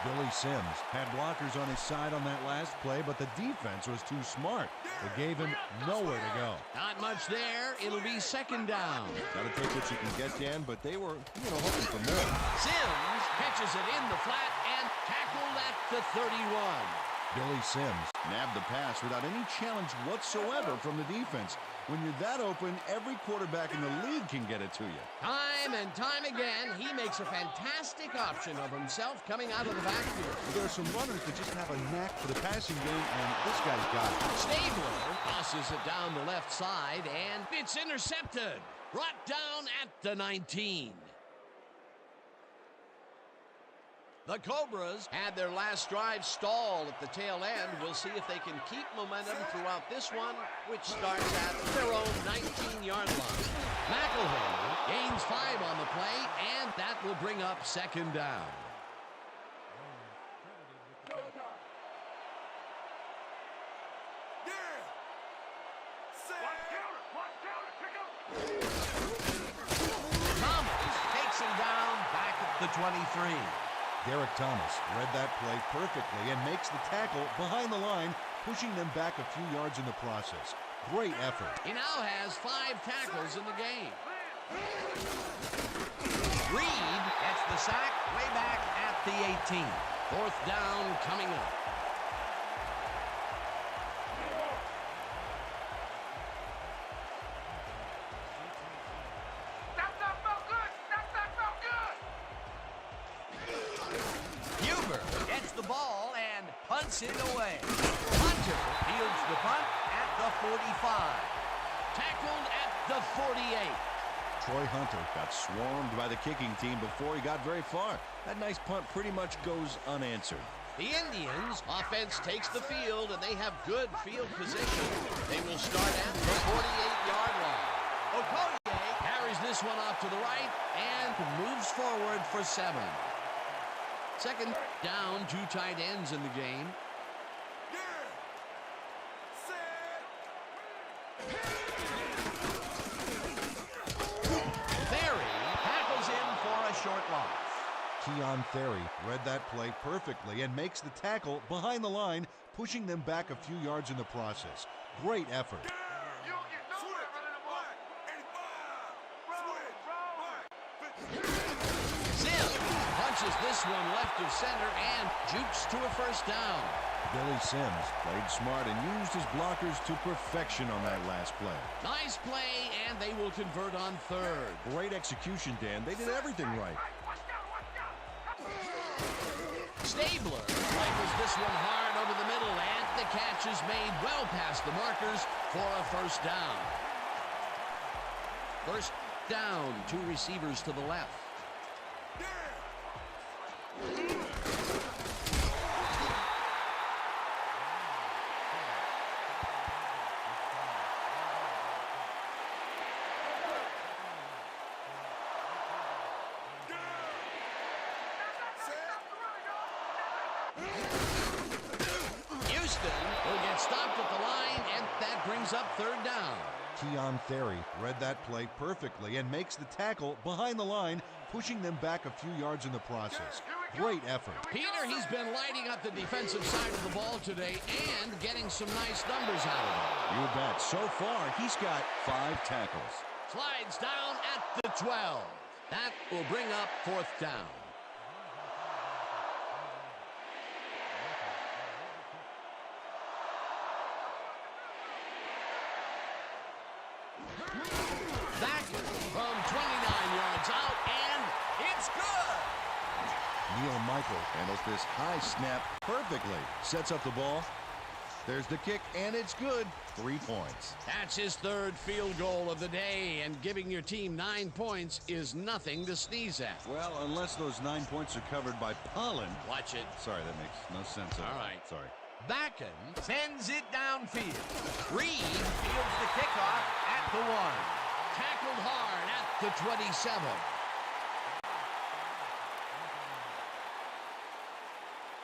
Billy Sims had blockers on his side on that last play, but the defense was too smart. It gave him nowhere to go. Not much there. It'll be 2nd down. Got to take what you can get, Dan, but they were, hoping for more. Sims catches it in the flat and tackled at the 31. Billy Sims nabbed the pass without any challenge whatsoever from the defense. When you're that open, every quarterback in the league can get it to you. Time and time again, he makes a fantastic option of himself coming out of the backfield. There are some runners that just have a knack for the passing game, and this guy's got it. Stabler tosses it down the left side, and it's intercepted. Brought down at the 19. The Cobras had their last drive stall at the tail end. We'll see if they can keep momentum throughout this one, which starts at their own 19-yard line. McElhaney gains 5 on the play, and that will bring up second down. Thomas takes him down back at the 23. Derek Thomas read that play perfectly and makes the tackle behind the line, pushing them back a few yards in the process. Great effort. He now has 5 tackles in the game. Reed gets the sack way back at the 18. Fourth down coming up. That felt good. That felt good. Huber gets the ball and punts it away. Hunter fields the punt at the 45. Tackled at the 48. Troy Hunter got swarmed by the kicking team before he got very far. That nice punt pretty much goes unanswered. The Indians' offense takes the field, and they have good field position. They will start at the 48-yard line. Okoye carries this one off to the right and moves forward for 7. Second down, 2 tight ends in the game. Ferry tackles him for a short loss. Keon Ferry read that play perfectly and makes the tackle behind the line, pushing them back a few yards in the process. Great effort. You don't get nowhere running the ball. Zim punches this one left of center and jukes to a first down. Billy Sims played smart and used his blockers to perfection on that last play. Nice play, and they will convert on third. Great execution, Dan. They did everything right. Stabler rifles this one hard over the middle, and the catch is made well past the markers for a first down. First down, 2 receivers to the left. Houston will get stopped at the line, and that brings up third down. Keon Ferry read that play perfectly and makes the tackle behind the line, pushing them back a few yards in the process. Great effort. Peter, he's been lighting up the defensive side of the ball today and getting some nice numbers out of it. You bet. So far, he's got 5 tackles. Slides down at the 12. That will bring up fourth down. Back from 29 yards out, and it's good. Neil Michael handles this high snap perfectly. Sets up the ball. There's the kick, and it's good. 3 points. That's his 3rd field goal of the day, and giving your team 9 points is nothing to sneeze at. Well, unless those 9 points are covered by pollen. Watch it. Sorry, that makes no sense. All right. Sorry. Backen sends it downfield. Reed fields the kickoff at the 1. Tackled hard at the 27.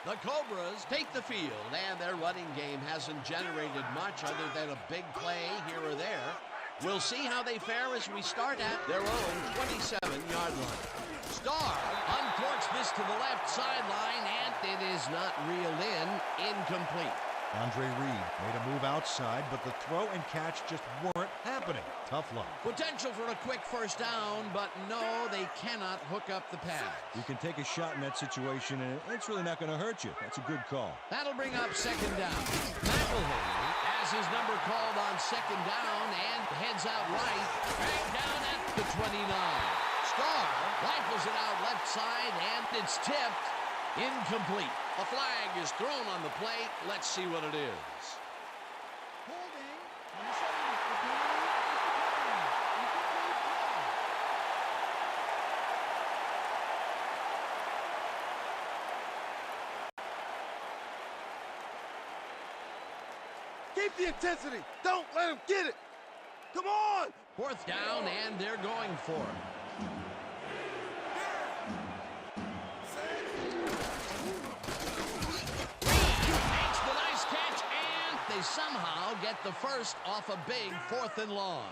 The Cobras take the field, and their running game hasn't generated much other than a big play here or there. We'll see how they fare as we start at their own 27-yard line. Starr uncorks this to the left sideline, and it is not reeled in. Incomplete. Andre Reed made a move outside, but the throw and catch just weren't happening. happening? Tough luck. Potential for a quick first down, but no, they cannot hook up the pass. You can take a shot in that situation, and it's really not going to hurt you. That's a good call. That'll bring up second down. McElhaney has his number called on second down and heads out right, back down at the 29. Starr rifles it out left side, and it's tipped. Incomplete. A flag is thrown on the play. Let's see what it is. Holding on the 70. The penalty is declined. Incomplete play. Keep the intensity. Don't let him get it. Come on. Fourth down, and they're going for it. Makes the nice catch, and they somehow get the first off a big 4th and long.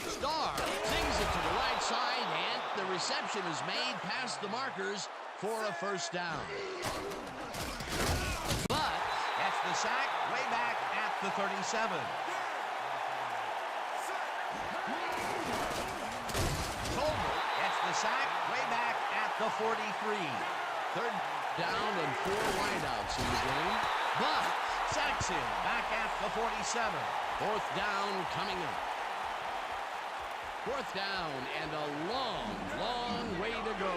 Starr sings it to the right side, and the reception is made past the markers for a first down. But gets the sack way back at the 37. Colbert gets the sack way back at the 43. Third down and 4 wideouts in the game. But sacks him back at the 47. Fourth down coming up. Fourth down and a long, long way to go.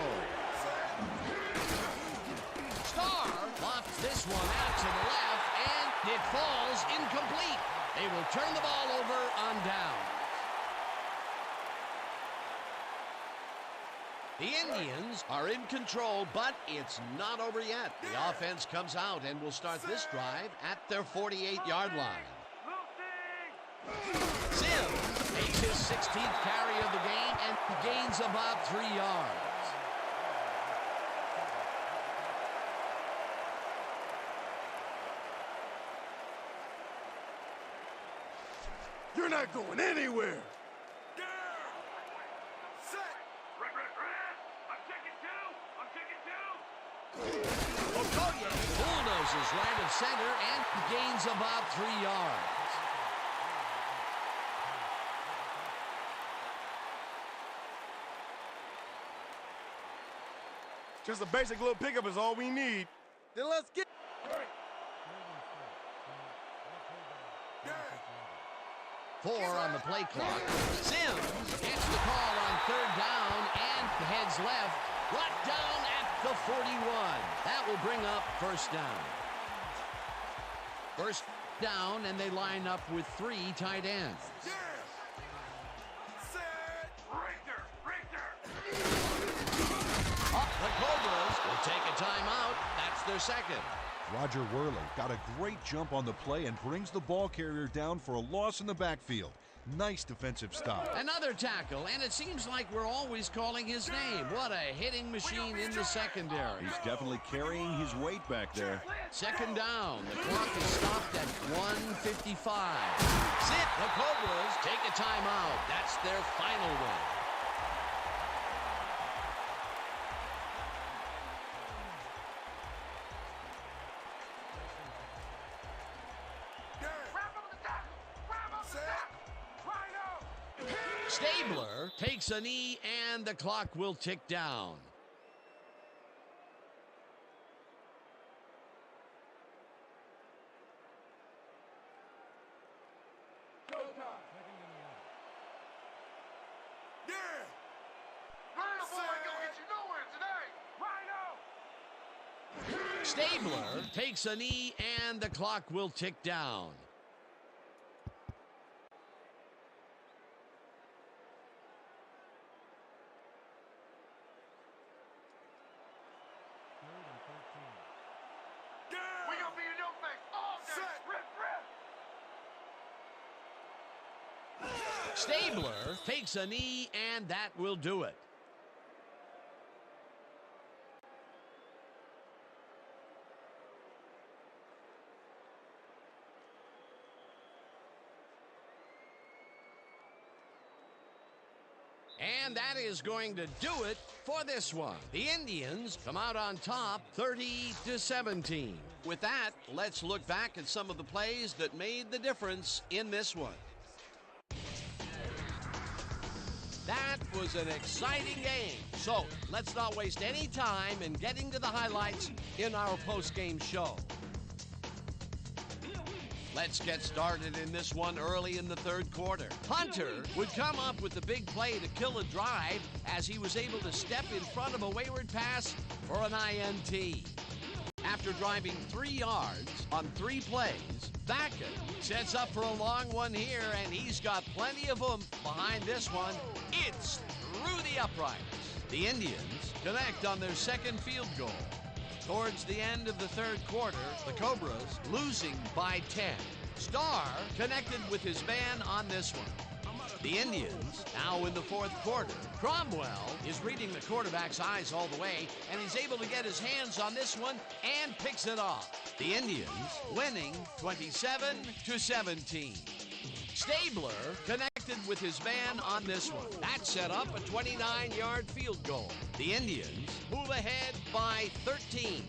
Starr lofts this one out to the left, and it falls incomplete. They will turn the ball over on down. The Indians are in control, but it's not over yet. The offense comes out and will start this drive at their 48-yard line. Sims makes his 16th carry of the game and gains about 3 yards. You're not going anywhere. Okoye bulldozes right of center and gains about 3 yards. Just a basic little pickup is all we need. Then let's get. Four on the play clock. Sims gets the call on third down and heads left, right down at the 41. That will bring up first down. First down, and they line up with 3 tight ends. The Cobras will take a timeout. That's their second. Roger Worley got a great jump on the play and brings the ball carrier down for a loss in the backfield. Nice defensive stop. Another tackle, and it seems like we're always calling his name. What a hitting machine in the secondary. He's definitely carrying his weight back there. Second down. The clock is stopped at 1:55. Sit. The Cobras take a timeout. That's their final one. Stabler takes a knee, and the clock will tick down. Stabler takes a knee, and the clock will tick down. Stabler takes a knee, and that will do it. And that is going to do it for this one. The Indians come out on top 30-17. With that, let's look back at some of the plays that made the difference in this one. That was an exciting game. So let's not waste any time in getting to the highlights in our post-game show. Let's get started in this one early in the third quarter. Hunter would come up with the big play to kill a drive as he was able to step in front of a wayward pass for an INT. After driving 3 yards on 3 plays, Bakken sets up for a long one here, and he's got plenty of oomph behind this one. It's through the uprights. The Indians connect on their second field goal. Towards the end of the third quarter, the Cobras losing by 10. Starr connected with his man on this one. The Indians now in the fourth quarter. Cromwell is reading the quarterback's eyes all the way, and he's able to get his hands on this one and picks it off. The Indians winning 27-17. Stabler connected with his man on this one. That set up a 29-yard field goal. The Indians move ahead by 13.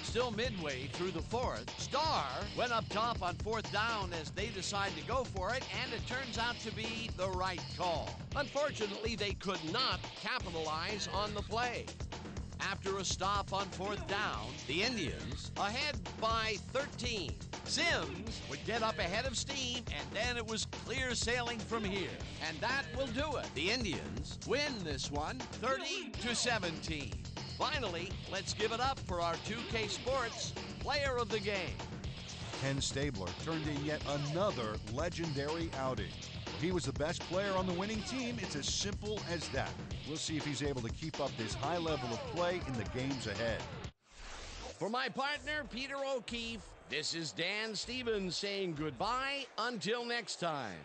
Still midway through the fourth, Starr went up top on fourth down as they decide to go for it, and it turns out to be the right call. Unfortunately, they could not capitalize on the play. After a stop on fourth down, the Indians ahead by 13. Sims would get up ahead of steam, and then it was clear sailing from here. And that will do it. The Indians win this one 30-17. Finally, let's give it up for our 2K Sports Player of the Game. Ken Stabler turned in yet another legendary outing. He was the best player on the winning team. It's as simple as that. We'll see if he's able to keep up this high level of play in the games ahead. For my partner, Peter O'Keefe, this is Dan Stevens saying goodbye until next time.